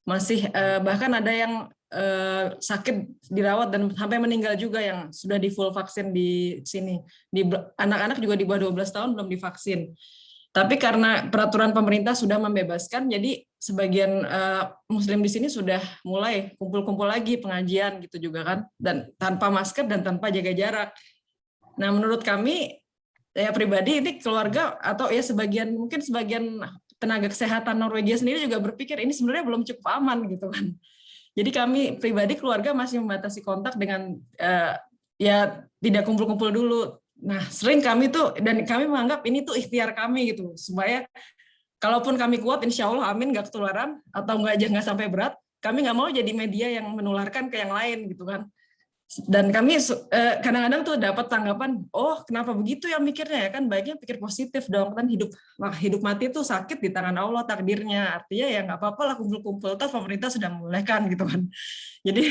masih bahkan ada yang sakit dirawat dan sampai meninggal juga yang sudah di full vaksin di sini. Di anak-anak juga di bawah 12 tahun belum divaksin. Tapi karena peraturan pemerintah sudah membebaskan, jadi sebagian Muslim di sini sudah mulai kumpul-kumpul lagi pengajian gitu juga kan, dan tanpa masker dan tanpa jaga jarak. Nah, menurut kami ya pribadi ini keluarga atau ya mungkin sebagian tenaga kesehatan Norwegia sendiri juga berpikir ini sebenarnya belum cukup aman gitu kan. Jadi kami pribadi keluarga masih membatasi kontak dengan ya tidak kumpul-kumpul dulu. Nah, sering kami menganggap ini tuh ikhtiar kami gitu, supaya kalaupun kami kuat, insya Allah amin nggak ketularan atau nggak sampai berat, kami nggak mau jadi media yang menularkan ke yang lain gitu kan. Dan kami kadang-kadang tuh dapat tanggapan, oh kenapa begitu ya mikirnya ya kan, baiknya pikir positif dong kan, hidup mati tuh sakit di tangan Allah takdirnya, artinya ya nggak apa-apa lah kumpul-kumpul, toh pemerintah sudah membolehkan gitu kan. Jadi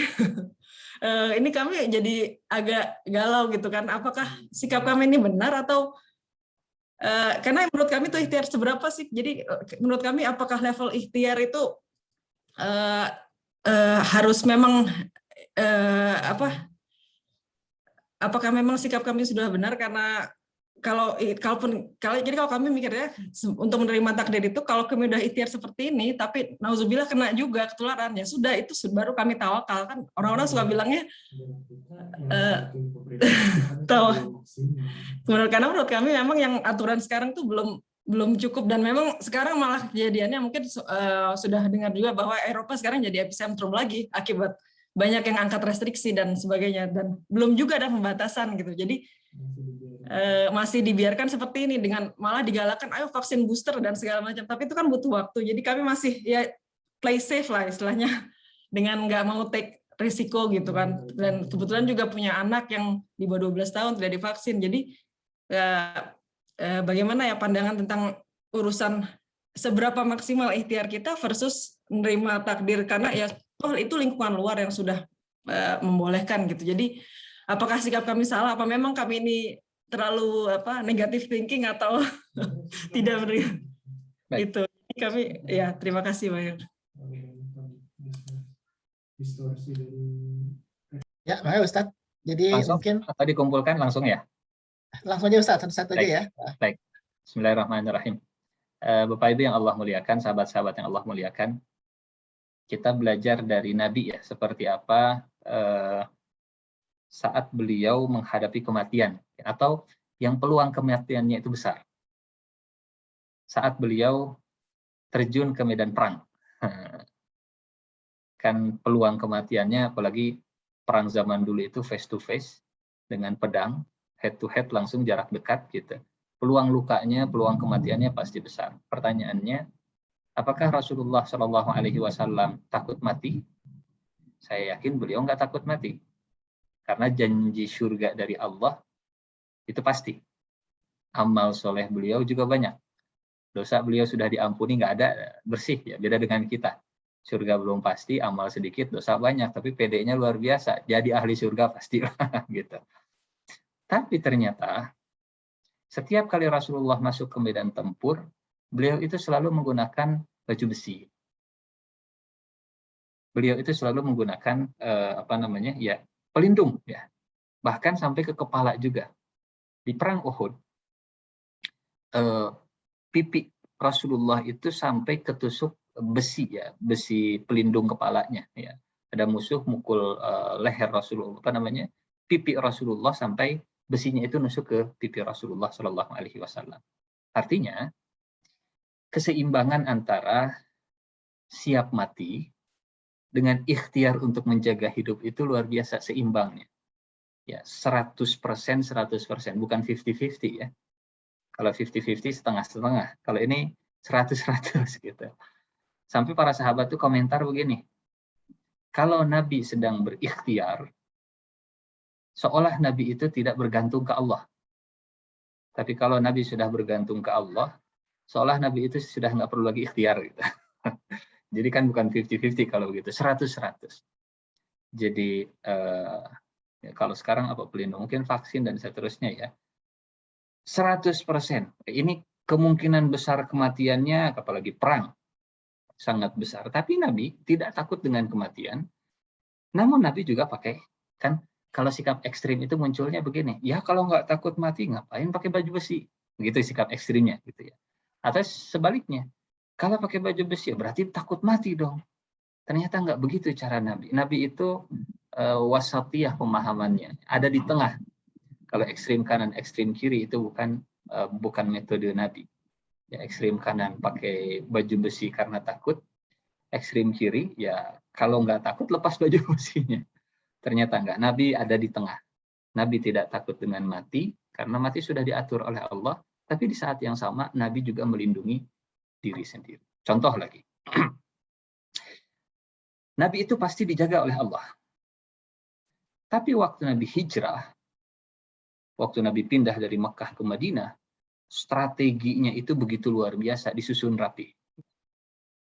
ini kami jadi agak galau gitu kan, apakah sikap kami ini benar atau karena menurut kami itu ikhtiar seberapa sih, jadi menurut kami apakah level ikhtiar itu harus memang apakah memang sikap kami sudah benar, karena kalau kami mikirnya untuk menerima takdir itu kalau kami udah ikhtiar seperti ini tapi nauzubillah kena juga ketularan, ya sudah itu baru kami tawakal kan. Orang-orang suka bilangnya menurut kami memang yang aturan sekarang tuh belum cukup, dan memang sekarang malah kejadiannya mungkin sudah dengar juga bahwa Eropa sekarang jadi epicentrum lagi akibat banyak yang angkat restriksi dan sebagainya, dan belum juga ada pembatasan gitu. Jadi masih dibiarkan seperti ini dengan malah digalakkan ayo vaksin booster dan segala macam, tapi itu kan butuh waktu. Jadi kami masih ya play safe lah istilahnya dengan nggak mau take risiko gitu kan. Dan kebetulan juga punya anak yang di bawah 12 tahun tidak divaksin. Jadi bagaimana ya pandangan tentang urusan seberapa maksimal ikhtiar kita versus menerima takdir, karena ya itu lingkungan luar yang sudah membolehkan gitu. Jadi apakah sikap kami salah, apa memang kami ini terlalu negative thinking atau tidak menerima itu. Kami ya terima kasih banyak. Ya, makasih Ustadz. Jadi langsung, mungkin atau dikumpulkan langsung ya? Langsung aja Ustadz, satu-satu aja ya. Baik. Bismillahirrahmanirrahim. Bapak Ibu yang Allah muliakan, sahabat-sahabat yang Allah muliakan, kita belajar dari Nabi ya, seperti apa saat beliau menghadapi kematian, atau yang peluang kematiannya itu besar. Saat beliau terjun ke medan perang. Kan peluang kematiannya, apalagi perang zaman dulu itu face to face, dengan pedang, head to head, langsung jarak dekat gitu. Peluang lukanya, peluang kematiannya pasti besar. Pertanyaannya, apakah Rasulullah SAW takut mati? Saya yakin beliau nggak takut mati. Karena janji surga dari Allah itu pasti. Amal soleh beliau juga banyak. Dosa beliau sudah diampuni, nggak ada, bersih ya, beda dengan kita. Surga belum pasti, amal sedikit, dosa banyak, tapi PD-nya luar biasa. Jadi ahli surga pastilah gitu. Tapi ternyata setiap kali Rasulullah masuk ke medan tempur, beliau itu selalu menggunakan baju besi. Beliau itu selalu menggunakan pelindung ya. Bahkan sampai ke kepala juga. Di perang Uhud, pipi Rasulullah itu sampai ketusuk besi ya, besi pelindung kepalanya ya. Ada musuh mukul leher Rasulullah, pipi Rasulullah sampai besinya itu nusuk ke pipi Rasulullah Shallallahu Alaihi Wasallam. Artinya keseimbangan antara siap mati dengan ikhtiar untuk menjaga hidup itu luar biasa seimbangnya. Ya, 100%, bukan 50-50 ya. Kalau 50-50 setengah-setengah. Kalau ini 100-100 gitu. Sampai para sahabat tuh komentar begini. Kalau Nabi sedang berikhtiar, seolah Nabi itu tidak bergantung ke Allah. Tapi kalau Nabi sudah bergantung ke Allah, seolah Nabi itu sudah nggak perlu lagi ikhtiar gitu. Jadi kan bukan 50-50 kalau begitu, 100-100. Jadi kalau sekarang apa pelindung? Mungkin vaksin dan seterusnya ya. 100%. Ini kemungkinan besar kematiannya, apalagi perang, sangat besar. Tapi Nabi tidak takut dengan kematian. Namun Nabi juga pakai, kan kalau sikap ekstrim itu munculnya begini. Ya kalau nggak takut mati, ngapain pakai baju besi? Begitu sikap ekstrimnya gitu ya. Atau sebaliknya. Kalau pakai baju besi, berarti takut mati dong. Ternyata nggak begitu cara Nabi. Nabi itu wasatiyah pemahamannya. Ada di tengah. Kalau ekstrim kanan, ekstrim kiri itu bukan metode Nabi. Ya, ekstrim kanan pakai baju besi karena takut. Ekstrim kiri, ya kalau nggak takut lepas baju besinya. Ternyata nggak. Nabi ada di tengah. Nabi tidak takut dengan mati, karena mati sudah diatur oleh Allah. Tapi di saat yang sama, Nabi juga melindungi diri sendiri. Contoh lagi. Nabi itu pasti dijaga oleh Allah. Tapi waktu Nabi hijrah, waktu Nabi pindah dari Mekah ke Madinah, strateginya itu begitu luar biasa, disusun rapi.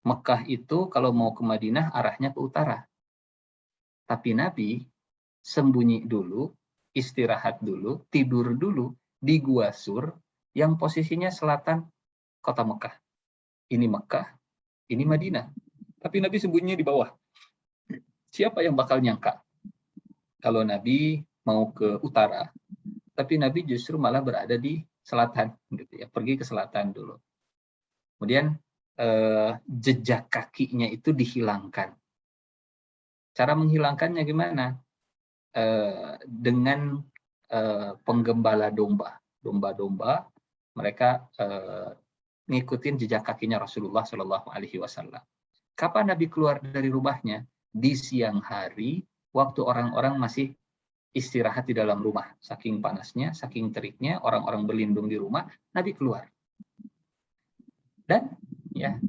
Mekah itu kalau mau ke Madinah arahnya ke utara. Tapi Nabi sembunyi dulu, istirahat dulu, tidur dulu di Gua Sur yang posisinya selatan kota Mekah. Ini Mekah, ini Madinah. Tapi Nabi sembunyi di bawah. Siapa yang bakal nyangka kalau Nabi mau ke utara, tapi Nabi justru malah berada di selatan, gitu ya. Pergi ke selatan dulu. Kemudian jejak kakinya itu dihilangkan. Cara menghilangkannya gimana? Dengan penggembala domba-domba, mereka ngikutin jejak kakinya Rasulullah Shallallahu Alaihi Wasallam. Kapan Nabi keluar dari rumahnya? Di siang hari, waktu orang-orang masih istirahat di dalam rumah. Saking panasnya, saking teriknya, orang-orang berlindung di rumah, Nabi keluar. Dan ya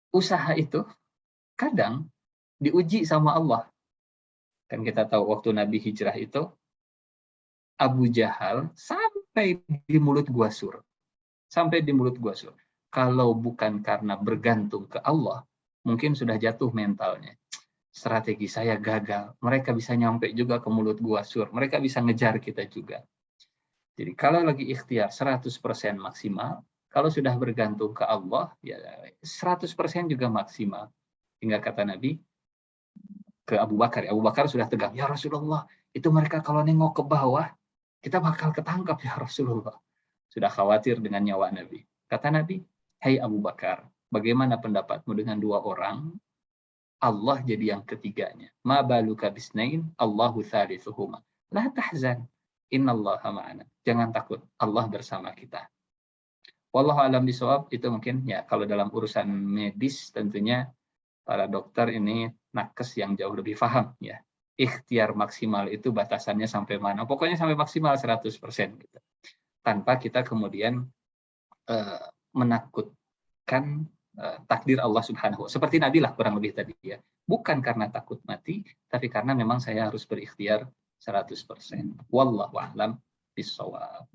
usaha itu kadang diuji sama Allah. Kan kita tahu waktu Nabi hijrah itu, Abu Jahal sampai di mulut Gua Sur. Sampai di mulut Gua Sur. Kalau bukan karena bergantung ke Allah, mungkin sudah jatuh mentalnya. Strategi saya gagal. Mereka bisa nyampe juga ke mulut Gua Sur. Mereka bisa ngejar kita juga. Jadi kalau lagi ikhtiar 100% maksimal, kalau sudah bergantung ke Allah, ya 100% juga maksimal. Hingga kata Nabi ke Abu Bakar. Abu Bakar sudah tegang. Ya Rasulullah, itu mereka kalau nengok ke bawah, kita bakal ketangkap ya Rasulullah. Sudah khawatir dengan nyawa Nabi. Kata Nabi, hai Abu Bakar, bagaimana pendapatmu dengan dua orang? Allah jadi yang ketiganya. Ma baluka bisnain, Allahu thalithuhuma. La tahzan, innallaha ma'ana. Jangan takut, Allah bersama kita. Wallahu a'lam bishawab, itu mungkin ya kalau dalam urusan medis tentunya para dokter ini nakes yang jauh lebih paham ya. Ikhtiar maksimal itu batasannya sampai mana? Pokoknya sampai maksimal 100% gitu. Tanpa kita kemudian menakutkan takdir Allah Subhanahu wa ta'ala. Seperti Nabi lah kurang lebih tadi ya. Bukan karena takut mati, tapi karena memang saya harus berikhtiar 100%. Wallahu a'lam bishawab.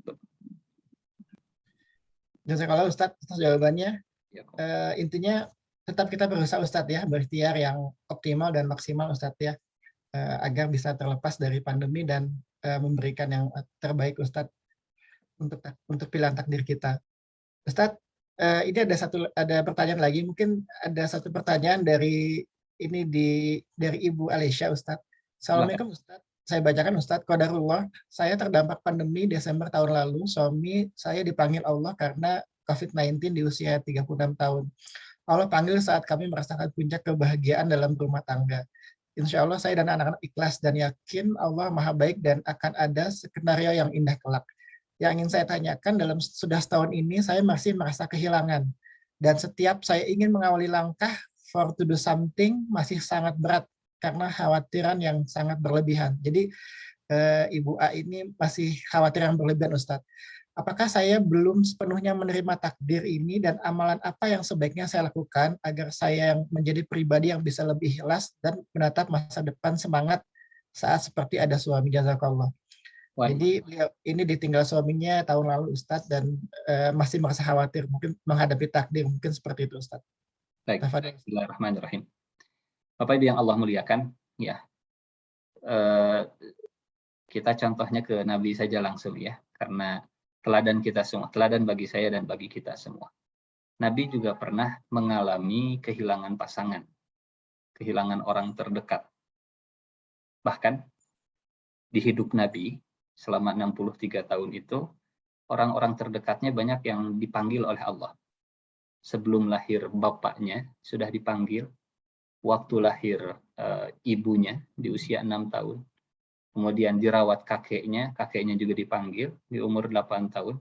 Jazakallah Ustaz atas jawabannya. Intinya tetap kita berusaha Ustadz ya, berikhtiar yang optimal dan maksimal Ustadz ya, agar bisa terlepas dari pandemi dan memberikan yang terbaik Ustadz untuk pilihan takdir kita. Ustadz, ini ada pertanyaan lagi, mungkin ada satu pertanyaan dari Ibu Alesya Ustadz. Assalamualaikum Ustadz. Saya bacakan Ustadz, qadarullah, saya terdampak pandemi Desember tahun lalu, suami saya dipanggil Allah karena COVID-19 di usia 36 tahun. Allah panggil saat kami merasakan puncak kebahagiaan dalam rumah tangga. Insya Allah saya dan anak-anak ikhlas dan yakin Allah Maha Baik dan akan ada skenario yang indah kelak. Yang ingin saya tanyakan, sudah setahun ini saya masih merasa kehilangan. Dan setiap saya ingin mengawali langkah for to do something masih sangat berat karena khawatiran yang sangat berlebihan. Jadi Ibu A ini masih khawatir yang berlebihan Ustadz. Apakah saya belum sepenuhnya menerima takdir ini dan amalan apa yang sebaiknya saya lakukan agar saya yang menjadi pribadi yang bisa lebih ikhlas dan menatap masa depan semangat saat seperti ada suami, jazakallah. Jadi ini ditinggal suaminya tahun lalu Ustadz dan masih merasa khawatir mungkin menghadapi takdir, mungkin seperti itu Ustadz. Baik, bismillahirrahmanirrahim. Bapak Ibu yang Allah muliakan, ya kita contohnya ke Nabi saja langsung ya, karena teladan kita semua, teladan bagi saya dan bagi kita semua. Nabi juga pernah mengalami kehilangan pasangan, kehilangan orang terdekat. Bahkan di hidup Nabi selama 63 tahun itu, orang-orang terdekatnya banyak yang dipanggil oleh Allah. Sebelum lahir bapaknya sudah dipanggil, waktu lahir ibunya di usia 6 tahun. Kemudian dirawat kakeknya juga dipanggil di umur 8 tahun.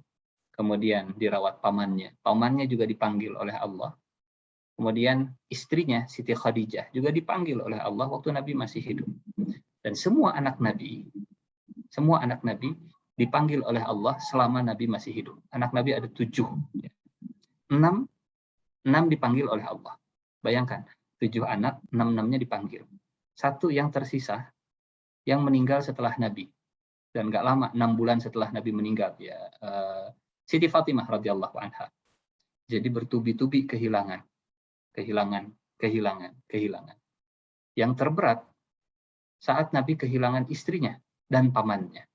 Kemudian dirawat pamannya juga dipanggil oleh Allah. Kemudian istrinya Siti Khadijah juga dipanggil oleh Allah waktu Nabi masih hidup. Dan semua anak Nabi dipanggil oleh Allah selama Nabi masih hidup. Anak Nabi ada 7. 6 dipanggil oleh Allah. Bayangkan, 7 anak, 6-6-nya dipanggil. 1 yang tersisa, yang meninggal setelah Nabi. Dan gak lama, 6 bulan setelah Nabi meninggal. Ya, Siti Fatimah radhiyallahu anha. Jadi bertubi-tubi kehilangan. Yang terberat, saat Nabi kehilangan istrinya dan pamannya.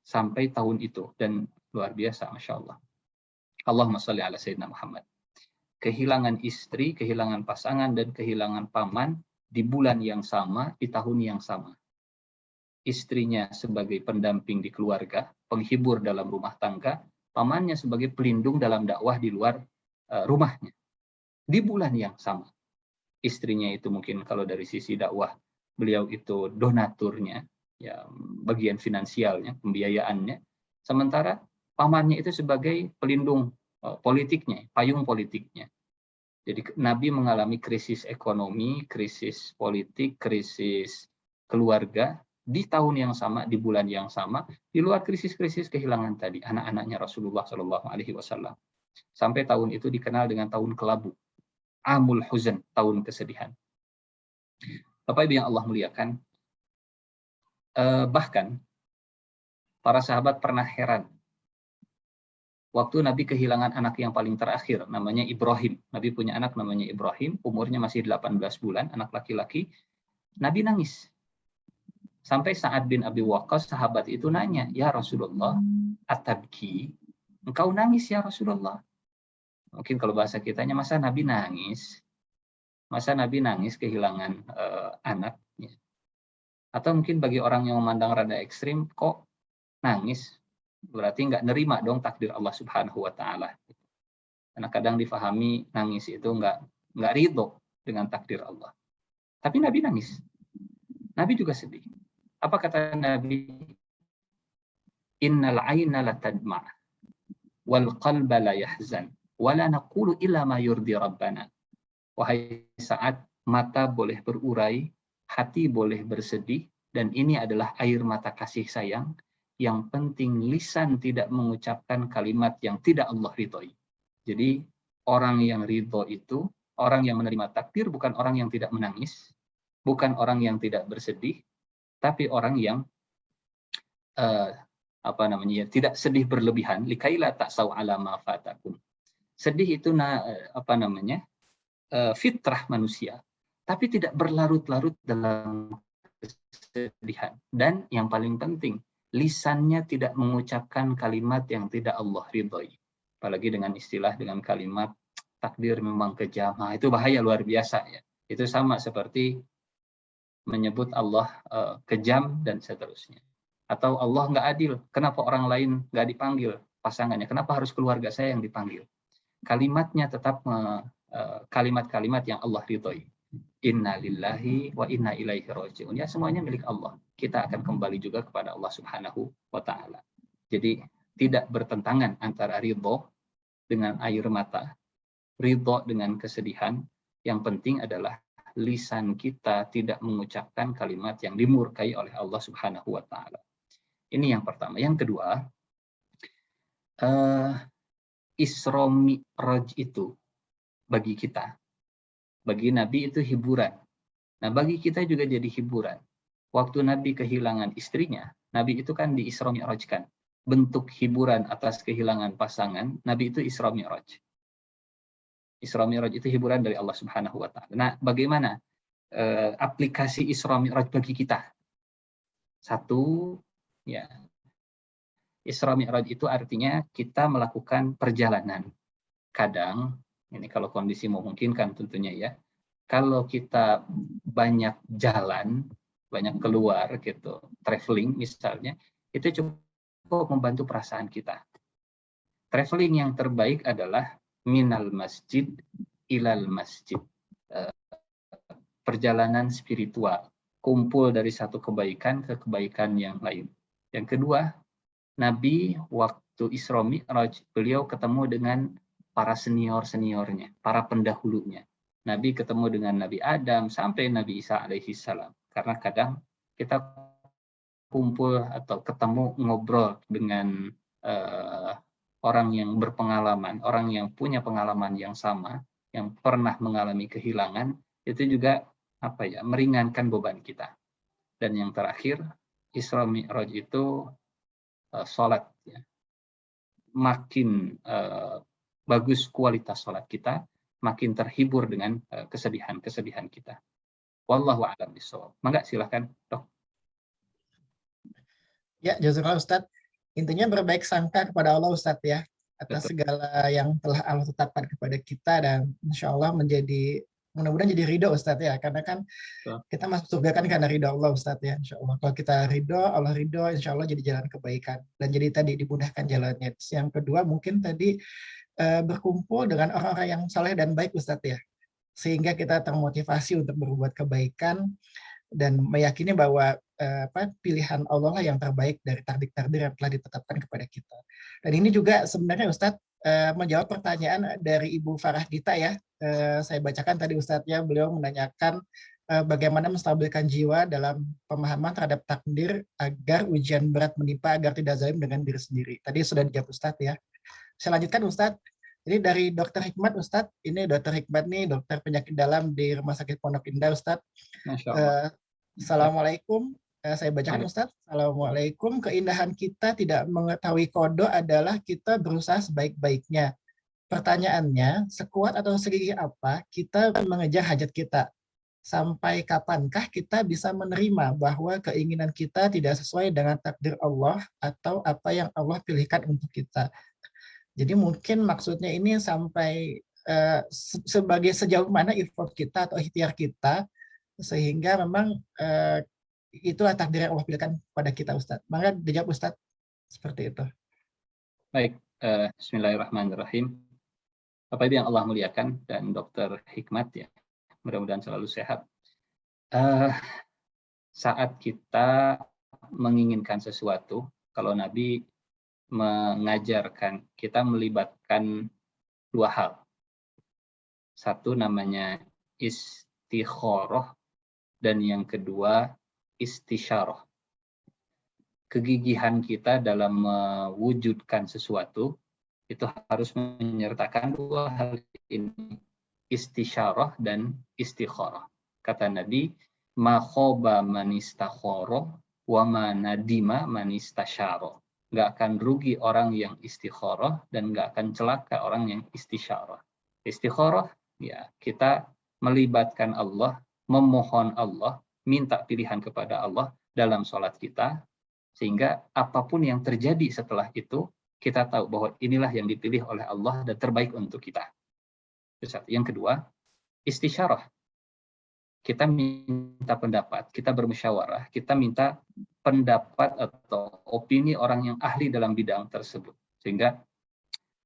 Sampai tahun itu. Dan luar biasa, Masya Allah. Allahumma sholli ala Sayyidina Muhammad. Kehilangan istri, kehilangan pasangan, dan kehilangan paman di bulan yang sama, di tahun yang sama. Istrinya sebagai pendamping di keluarga, penghibur dalam rumah tangga, pamannya sebagai pelindung dalam dakwah di luar rumahnya. Di bulan yang sama. Istrinya itu mungkin kalau dari sisi dakwah, beliau itu donaturnya, ya bagian finansialnya, pembiayaannya. Sementara pamannya itu sebagai pelindung politiknya, payung politiknya. Jadi Nabi mengalami krisis ekonomi, krisis politik, krisis keluarga di tahun yang sama, di bulan yang sama, di luar krisis-krisis kehilangan tadi anak-anaknya Rasulullah SAW. Sampai tahun itu dikenal dengan tahun kelabu, Amul Huzn, tahun kesedihan. Bapak Ibu yang Allah muliakan, bahkan para sahabat pernah heran. Waktu Nabi kehilangan anak yang paling terakhir, namanya Ibrahim. Nabi punya anak namanya Ibrahim, umurnya masih 18 bulan, anak laki-laki. Nabi nangis. Sampai Sa'ad bin Abi Waqqas, sahabat itu nanya, "Ya Rasulullah, atabki? Engkau nangis ya Rasulullah?" Mungkin kalau bahasa kitanya, masa Nabi nangis? Masa Nabi nangis kehilangan anaknya? Atau mungkin bagi orang yang memandang rada ekstrim, kok nangis? Berarti nggak nerima dong takdir Allah Subhanahu wa Ta'ala. Karena kadang difahami nangis itu nggak ridho dengan takdir Allah. Tapi Nabi nangis. Nabi juga sedih. Apa kata Nabi? Innal aina la tadma' wal qalba la yahzan wa la naqulu illa ma yurdi rabbana. Wahai Sa'ad, mata boleh berurai, hati boleh bersedih, dan ini adalah air mata kasih sayang. Yang penting lisan tidak mengucapkan kalimat yang tidak Allah ridhoi. Jadi orang yang ridho itu, orang yang menerima takdir, bukan orang yang tidak menangis, bukan orang yang tidak bersedih, tapi orang yang tidak sedih berlebihan, likaila ta'sau ala ma fatakum. Sedih itu fitrah manusia, tapi tidak berlarut-larut dalam kesedihan. Dan yang paling penting, lisannya tidak mengucapkan kalimat yang tidak Allah ridhoi. Apalagi dengan kalimat takdir memang kejam. Nah, itu bahaya luar biasa ya. Itu sama seperti menyebut Allah kejam dan seterusnya. Atau Allah nggak adil, kenapa orang lain nggak dipanggil pasangannya, kenapa harus keluarga saya yang dipanggil. Kalimatnya tetap kalimat-kalimat yang Allah ridhoi. Inna lillahi wa inna ilaihi raji'un. Ya, semuanya milik Allah. Kita akan kembali juga kepada Allah Subhanahu wa taala. Jadi tidak bertentangan antara ridho dengan air mata, ridho dengan kesedihan. Yang penting adalah lisan kita tidak mengucapkan kalimat yang dimurkai oleh Allah Subhanahu wa taala. Ini yang pertama. Yang kedua, Isra Mi'raj itu bagi kita, bagi Nabi itu hiburan. Nah, bagi kita juga jadi hiburan. Waktu Nabi kehilangan istrinya, Nabi itu kan di Isra Mi'rajkan. Bentuk hiburan atas kehilangan pasangan, Nabi itu Isra Mi'raj. Isra Mi'raj itu hiburan dari Allah Subhanahu wa taala. Nah, bagaimana aplikasi Isra Mi'raj bagi kita? Satu, ya. Isra Mi'raj itu artinya kita melakukan perjalanan. Kadang, ini kalau kondisi memungkinkan tentunya ya, kalau kita banyak jalan, banyak keluar gitu, traveling misalnya, itu cukup membantu perasaan kita. Traveling yang terbaik adalah minal masjid ilal masjid. Perjalanan spiritual, kumpul dari satu kebaikan ke kebaikan yang lain. Yang kedua, Nabi waktu Isra Mi'raj, beliau ketemu dengan para senior-seniornya, para pendahulunya. Nabi ketemu dengan Nabi Adam sampai Nabi Isa alaihi salam. Karena kadang kita kumpul atau ketemu ngobrol dengan orang yang berpengalaman, orang yang punya pengalaman yang sama, yang pernah mengalami kehilangan, itu juga meringankan beban kita. Dan yang terakhir, Isra Mi'raj itu sholat. Ya. Makin bagus kualitas sholat kita, makin terhibur dengan kesedihan-kesedihan kita. Wallahu a'lam bishawab. Mangga silakan, Dok. Ya, jazakallah Ustadz. Intinya berbaik sangka kepada Allah Ustadz ya, atas segala yang telah Allah tetapkan kepada kita, dan insya Allah mudah-mudahan jadi ridho Ustadz ya, karena kan kita masuk surga kan karena ridho Allah Ustadz ya, insya Allah. Kalau kita ridho, Allah ridho, insya Allah jadi jalan kebaikan, dan jadi tadi dimudahkan jalannya. Yang kedua mungkin tadi berkumpul dengan orang-orang yang saleh dan baik Ustadz ya, sehingga kita termotivasi untuk berbuat kebaikan dan meyakini bahwa pilihan Allah lah yang terbaik dari takdir-takdir yang telah ditetapkan kepada kita. Dan ini juga sebenarnya Ustadz menjawab pertanyaan dari Ibu Farah Dita ya. Saya bacakan tadi Ustadz ya, beliau menanyakan bagaimana menstabilkan jiwa dalam pemahaman terhadap takdir agar ujian berat menimpa agar tidak zalim dengan diri sendiri. Tadi sudah dijawab Ustadz ya. Saya lanjutkan Ustadz. Ini dari Dr. Hikmat Ustadz. Ini Dr. Hikmat nih, dokter penyakit dalam di Rumah Sakit Pondok Indah Ustadz. Assalamualaikum. Saya bacakan Ustadz. Assalamualaikum. Keindahan kita tidak mengetahui kodo adalah kita berusaha sebaik-baiknya. Pertanyaannya, sekuat atau segigih apa kita mengejar hajat kita? Sampai kapankah kita bisa menerima bahwa keinginan kita tidak sesuai dengan takdir Allah atau apa yang Allah pilihkan untuk kita? Jadi mungkin maksudnya ini sampai sebagai sejauh mana effort kita atau ikhtiar kita, sehingga memang itulah takdir yang Allah pilihkan pada kita Ustadz. Maka dijawab Ustadz seperti itu. Baik, bismillahirrahmanirrahim. Bapak Ibu yang Allah muliakan dan Dr. Hikmat ya, mudah-mudahan selalu sehat. Saat kita menginginkan sesuatu, kalau Nabi mengajarkan kita melibatkan dua hal. Satu namanya istikharah dan yang kedua istisyarah. Kegigihan kita dalam mewujudkan sesuatu itu harus menyertakan dua hal ini, istisyarah dan istikharah. Kata Nabi, ma khaba man istakhara wa ma nadima man istasyara. nggak akan rugi orang yang istikharah, dan nggak akan celaka orang yang istisyarah. Istikharah, ya kita melibatkan Allah, memohon Allah, minta pilihan kepada Allah dalam sholat kita, sehingga apapun yang terjadi setelah itu, kita tahu bahwa inilah yang dipilih oleh Allah dan terbaik untuk kita. Itu satu. Yang kedua, istisyarah. Kita minta pendapat, kita bermusyawarah, kita minta pendapat atau opini orang yang ahli dalam bidang tersebut. Sehingga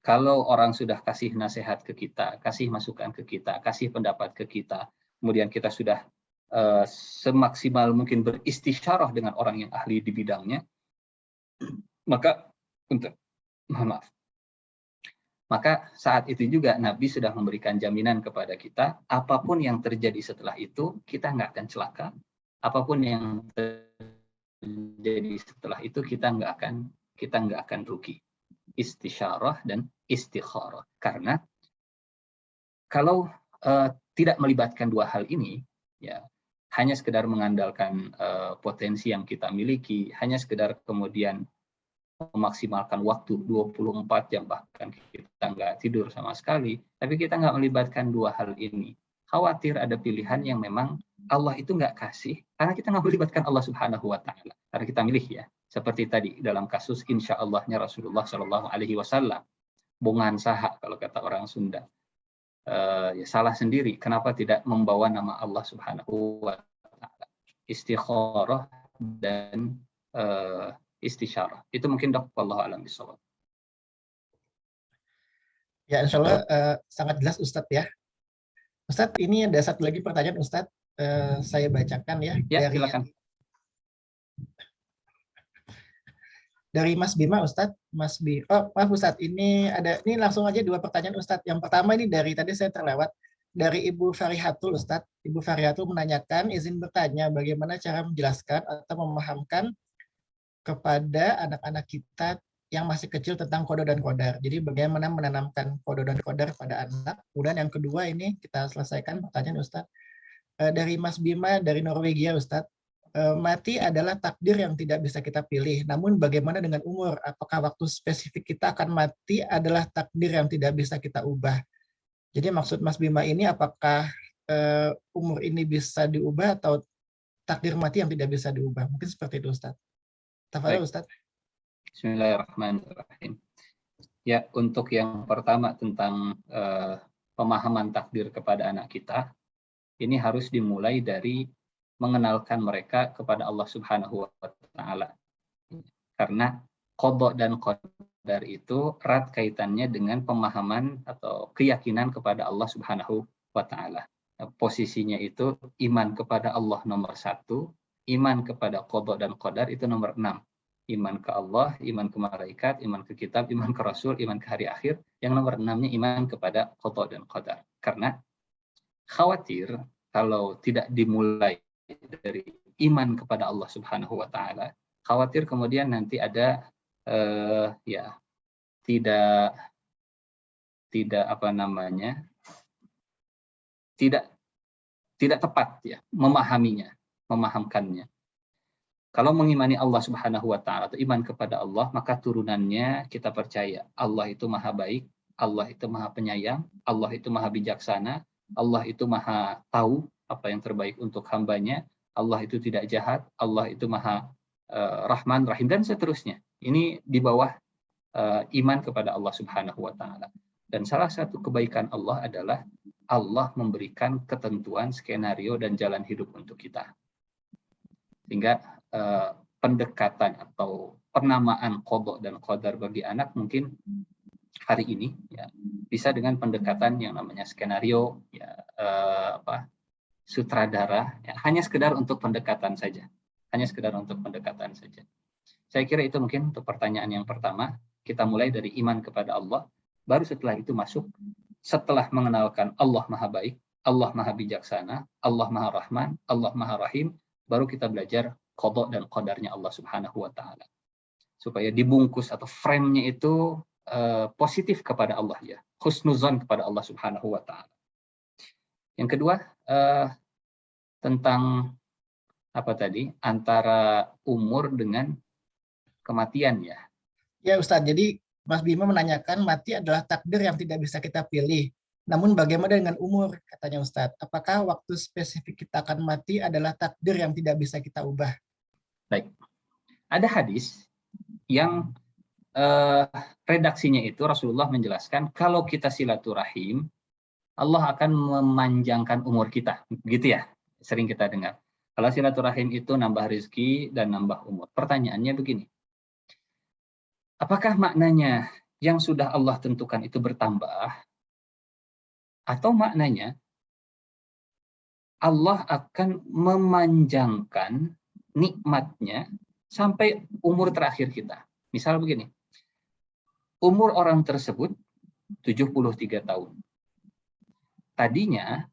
kalau orang sudah kasih nasihat ke kita, kasih masukan ke kita, kasih pendapat ke kita, kemudian kita sudah semaksimal mungkin beristisyarah dengan orang yang ahli di bidangnya, maka maka saat itu juga Nabi sudah memberikan jaminan kepada kita, apapun yang terjadi setelah itu, kita nggak akan celaka. Apapun yang terjadi setelah itu, kita nggak akan rugi. Istisyarah dan istikharah. Karena kalau tidak melibatkan dua hal ini, ya hanya sekedar mengandalkan potensi yang kita miliki, hanya sekedar kemudian memaksimalkan waktu 24 jam, bahkan kita nggak tidur sama sekali, tapi kita nggak melibatkan dua hal ini. Khawatir ada pilihan yang memang Allah itu nggak kasih, karena kita nggak melibatkan Allah Subhanahu wa Ta'ala. Karena kita milih ya, seperti tadi dalam kasus insya Allahnya Rasulullah Shallallahu Alaihi Wasallam, bongan saha kalau kata orang Sunda. Ya salah sendiri, kenapa tidak membawa nama Allah Subhanahu wa Ta'ala. Istikharah dan istisyarah. Itu mungkin Dok, wallahu a'lam bishawab. Ya, insya Allah sangat jelas Ustadz ya. Ustadz, ini ada satu lagi pertanyaan Ustadz, saya bacakan ya. Ya, silakan. Dari Mas Bima Ustadz, maaf Ustadz, ini langsung aja dua pertanyaan Ustadz. Yang pertama ini dari tadi saya terlewat, dari Ibu Farihatul Ustadz. Ibu Farihatul menanyakan, izin bertanya bagaimana cara menjelaskan atau memahamkan kepada anak-anak kita yang masih kecil tentang kodo dan kodar. Jadi bagaimana menanamkan kodo dan kodar pada anak. Kemudian yang kedua ini kita selesaikan pertanyaan Ustadz. Dari Mas Bima dari Norwegia Ustadz. Mati adalah takdir yang tidak bisa kita pilih. Namun bagaimana dengan umur? Apakah waktu spesifik kita akan mati adalah takdir yang tidak bisa kita ubah? Jadi maksud Mas Bima ini apakah umur ini bisa diubah atau takdir mati yang tidak bisa diubah? Mungkin seperti itu Ustadz. Tafadhol Ustaz. Bismillahirrahmanirrahim. Ya, untuk yang pertama tentang pemahaman takdir kepada anak kita, ini harus dimulai dari mengenalkan mereka kepada Allah Subhanahu wa Ta'ala. Karena qada dan qadar itu erat kaitannya dengan pemahaman atau keyakinan kepada Allah Subhanahu wa Ta'ala. Posisinya itu iman kepada Allah nomor 1, iman kepada qada dan qadar itu nomor 6. Iman ke Allah, iman ke malaikat, iman ke kitab, iman ke rasul, iman ke hari akhir. Yang nomor 6-nya iman kepada qada dan qadar. Karena khawatir kalau tidak dimulai dari iman kepada Allah Subhanahu wa Ta'ala, khawatir kemudian nanti ada tidak tepat ya memahamkannya. Kalau mengimani Allah Subhanahu wa Ta'ala atau iman kepada Allah, maka turunannya kita percaya Allah itu maha baik, Allah itu maha penyayang, Allah itu maha bijaksana, Allah itu maha tahu apa yang terbaik untuk hambanya, Allah itu tidak jahat, Allah itu maha Rahman, Rahim, dan seterusnya. Ini di bawah iman kepada Allah Subhanahu wa Ta'ala. Dan salah satu kebaikan Allah adalah Allah memberikan ketentuan, skenario, dan jalan hidup untuk kita. Sehingga pendekatan atau penamaan qada dan qadar bagi anak mungkin hari ini ya bisa dengan pendekatan yang namanya skenario, ya sutradara, ya, hanya sekedar untuk pendekatan saja. Saya kira itu mungkin untuk pertanyaan yang pertama. Kita mulai dari iman kepada Allah, baru setelah itu masuk setelah mengenalkan Allah maha baik, Allah maha bijaksana, Allah maha Rahman, Allah maha Rahim, baru kita belajar qada dan qadarnya Allah Subhanahu wa Ta'ala. Supaya dibungkus atau frame-nya itu positif kepada Allah ya, husnuzon kepada Allah Subhanahu wa Ta'ala. Yang kedua tentang apa tadi? Antara umur dengan kematian ya. Ya Ustadz, jadi Mas Bima menanyakan mati adalah takdir yang tidak bisa kita pilih. Namun bagaimana dengan umur, katanya Ustadz. Apakah waktu spesifik kita akan mati adalah takdir yang tidak bisa kita ubah? Baik, ada hadis yang redaksinya itu Rasulullah menjelaskan kalau kita silaturahim, Allah akan memanjangkan umur kita. Begitu ya, sering kita dengar. Kalau silaturahim itu nambah rezeki dan nambah umur. Pertanyaannya begini, apakah maknanya yang sudah Allah tentukan itu bertambah, atau maknanya Allah akan memanjangkan nikmatnya sampai umur terakhir kita? Misal begini, umur orang tersebut 73 tahun. Tadinya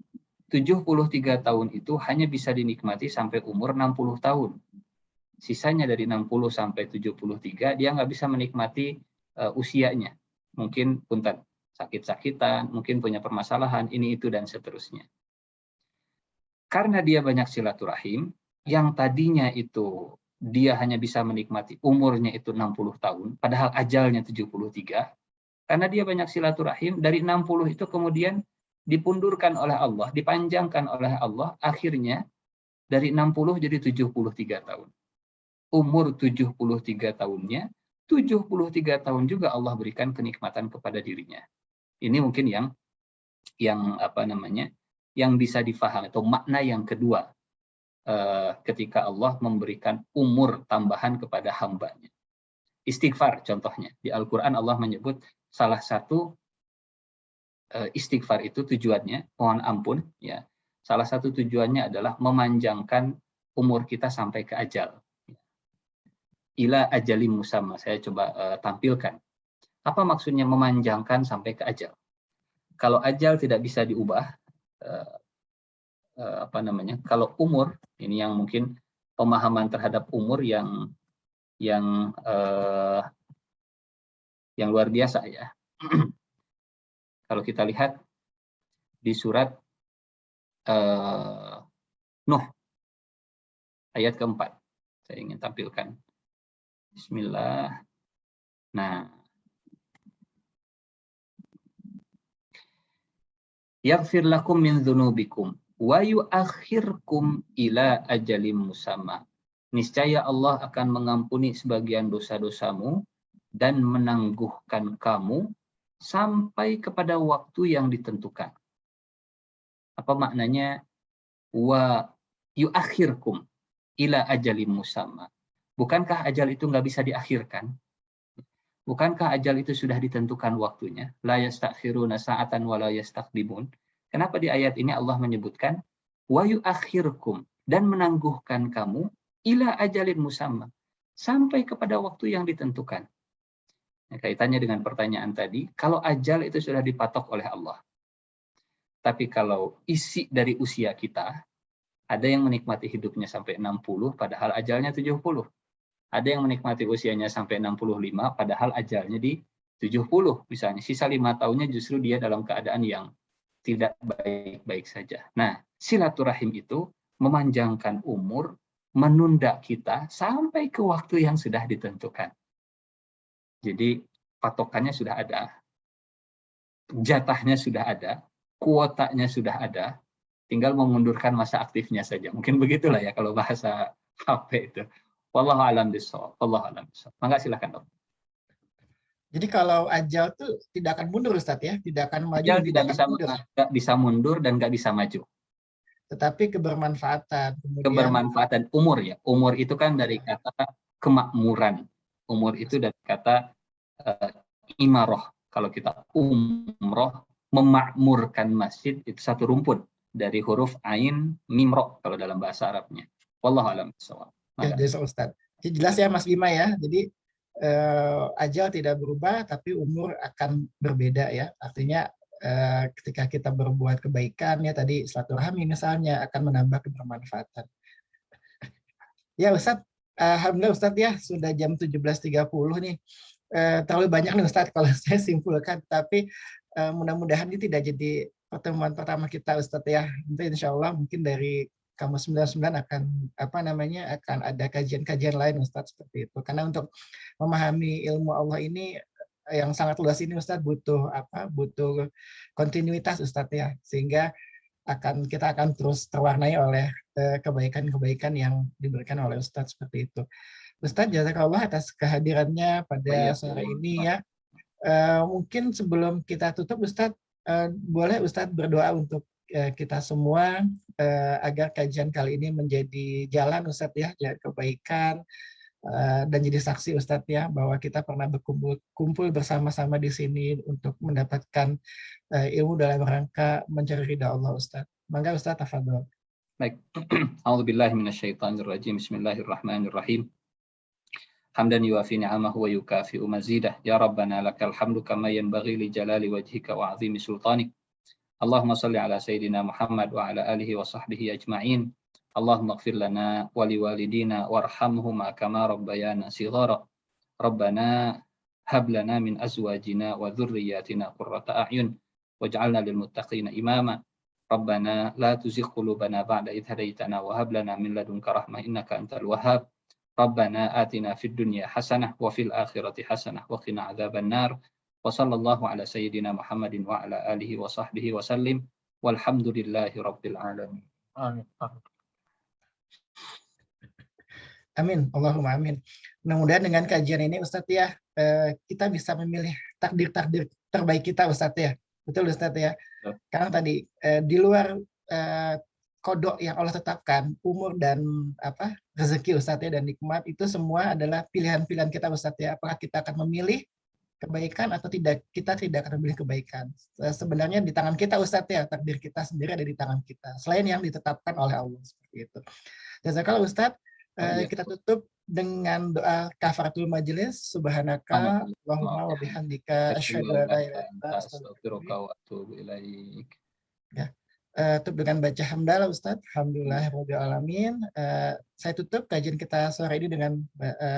73 tahun itu hanya bisa dinikmati sampai umur 60 tahun. Sisanya dari 60 sampai 73 dia nggak bisa menikmati usianya. Mungkin punten sakit-sakitan, mungkin punya permasalahan, ini itu dan seterusnya. Karena dia banyak silaturahim, yang tadinya itu dia hanya bisa menikmati umurnya itu 60 tahun, padahal ajalnya 73, karena dia banyak silaturahim, dari 60 itu kemudian dipundurkan oleh Allah, dipanjangkan oleh Allah, akhirnya dari 60 jadi 73 tahun. Umur 73 tahunnya, 73 tahun juga Allah berikan kenikmatan kepada dirinya. Ini mungkin yang yang bisa difahami, atau makna yang kedua ketika Allah memberikan umur tambahan kepada hambanya. Istighfar contohnya. Di Al-Quran Allah menyebut salah satu istighfar itu tujuannya, mohon ampun, ya. Salah satu tujuannya adalah memanjangkan umur kita sampai ke ajal. Ila ajalim musamma. Saya coba tampilkan. Apa maksudnya memanjangkan sampai ke ajal? Kalau ajal tidak bisa diubah, kalau umur, ini yang mungkin pemahaman terhadap umur yang luar biasa ya. Kalau kita lihat di surat Nuh ayat keempat, saya ingin tampilkan. Bismillah. Nah, yaghfir lakum min dzunubikum wa yuakhirkum ila ajalim musamma. Niscaya Allah akan mengampuni sebagian dosa-dosamu dan menangguhkan kamu sampai kepada waktu yang ditentukan. Apa maknanya? Wa yuakhirkum ila ajalim musamma. Bukankah ajal itu nggak bisa diakhirkan? Bukankah ajal itu sudah ditentukan waktunya? La yastakhiruna sa'atan wa la yastaqdimun. Kenapa di ayat ini Allah menyebutkan wa yuakhirkum, dan menangguhkan kamu ila ajalin musamma, sampai kepada waktu yang ditentukan. Nah, kaitannya dengan pertanyaan tadi, kalau ajal itu sudah dipatok oleh Allah. Tapi kalau isi dari usia kita, ada yang menikmati hidupnya sampai 60, padahal ajalnya 70. Ada yang menikmati usianya sampai 65, padahal ajalnya di 70 misalnya. Sisa 5 tahunnya justru dia dalam keadaan yang tidak baik-baik saja. Nah, silaturahim itu memanjangkan umur, menunda kita sampai ke waktu yang sudah ditentukan. Jadi patokannya sudah ada, jatahnya sudah ada, kuotanya sudah ada, tinggal memundurkan masa aktifnya saja. Mungkin begitulah ya kalau bahasa HP itu. Wallahu a'lam bishawab. Wallahu a'lam bishawab. Mangga silakan, Dok. Jadi kalau ajal tuh tidak akan mundur Ustadz ya, tidak akan maju, Ajal tidak bisa mundur dan nggak bisa maju. Tetapi kebermanfaatan. Kebermanfaatan umur ya. Umur itu kan dari kata kemakmuran. Umur itu dari kata imaroh. Kalau kita umroh, memakmurkan masjid, itu satu rumpun dari huruf ain mimro kalau dalam bahasa Arabnya. Wallahu a'lam bishawab. Ya, dari Ustadz. Jadi jelas ya Mas Bima ya. Jadi ajal tidak berubah, tapi umur akan berbeda ya. Artinya ketika kita berbuat kebaikan ya tadi silaturahmi misalnya akan menambah kebermanfaatan. Ya Ustadz, alhamdulillah Ustadz ya sudah jam 17.30 nih. Terlalu banyak nih Ustadz kalau saya simpulkan, tapi mudah-mudahan ini tidak jadi pertemuan pertama kita Ustadz ya. Insya Allah mungkin dari Kamus 99 akan akan ada kajian-kajian lain Ustadz seperti itu. Karena untuk memahami ilmu Allah ini yang sangat luas ini Ustadz butuh kontinuitas Ustadz ya, sehingga kita akan terus terwarnai oleh kebaikan-kebaikan yang diberikan oleh Ustadz seperti itu. Ustadz, jazakallah atas kehadirannya pada sore ini ya. Mungkin sebelum kita tutup Ustadz, boleh Ustadz berdoa untuk kita semua agar kajian kali ini menjadi jalan Ustadz ya, kebaikan dan jadi saksi Ustadz ya bahwa kita pernah berkumpul bersama-sama di sini untuk mendapatkan ilmu dalam rangka mencari ridha Allah Ustadz. Mangga Ustadz, tafadhol. Baik. A'udzubillahi minasyaitonirrajim. Bismillahirrahmanirrahim. Hamdan yuafi ni'amahu wa yukafi'u mazidah. Ya Rabbana lakal hamdu kama yanbaghi li jalali wajhika wa 'azimi sultanik. Allahumma salli ala sayyidina Muhammad wa ala alihi wa sahbihi ajma'in. Allahumma ighfir lana wa liwalidina warhamhuma kama rabbayana shighara. Rabbana hab lana min azwajina wa dhurriyyatina qurrata a'yun waj'alna lil muttaqina imama. Rabbana la tuzigh qulubana ba'da idh hadaytana wa hab lana min ladunka rahmah innaka antal wahhab. Rabbana atina fid dunya hasanah wa fil akhirati hasanah wa qina adzaban nar. Wa sallallahu ala sayyidina Muhammadin wa ala alihi wa sahbihi wa sallim. Walhamdulillahi rabbil alamin. Amin. Amin. Allahumma amin. Mudah-mudahan dengan kajian ini Ustadz ya, kita bisa memilih takdir-takdir terbaik kita Ustadz ya. Betul Ustadz ya. Karena tadi di luar kodok yang Allah tetapkan, umur dan rezeki Ustadz ya, dan nikmat itu semua adalah pilihan-pilihan kita Ustadz ya. Apakah kita akan memilih kebaikan atau tidak? Kita tidak akan memilih kebaikan. Sebenarnya di tangan kita Ustadz ya, takdir kita sendiri ada di tangan kita. Selain yang ditetapkan oleh Allah seperti itu. Jazakallah Ustadz. Kita tutup dengan doa kafaratul majelis. Subhanaka Allahumma wa bihamdika asyhadu an la ilaha illa anta astaghfiruka wa atubu ilaik. Ya. Tutup dengan baca hamdalah Ustadz. Alhamdulillahirabbil alamin. Saya tutup kajian kita sore ini dengan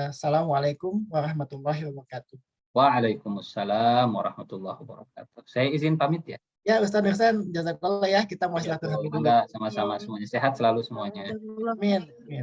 assalamualaikum warahmatullahi wabarakatuh. Waalaikumsalam warahmatullahi wabarakatuh. Saya izin pamit ya. Ya Ustadz Mirsan, jazakallah ya, kita mau silaturahmi dulu. Sama-sama semuanya, sehat selalu semuanya. Amin.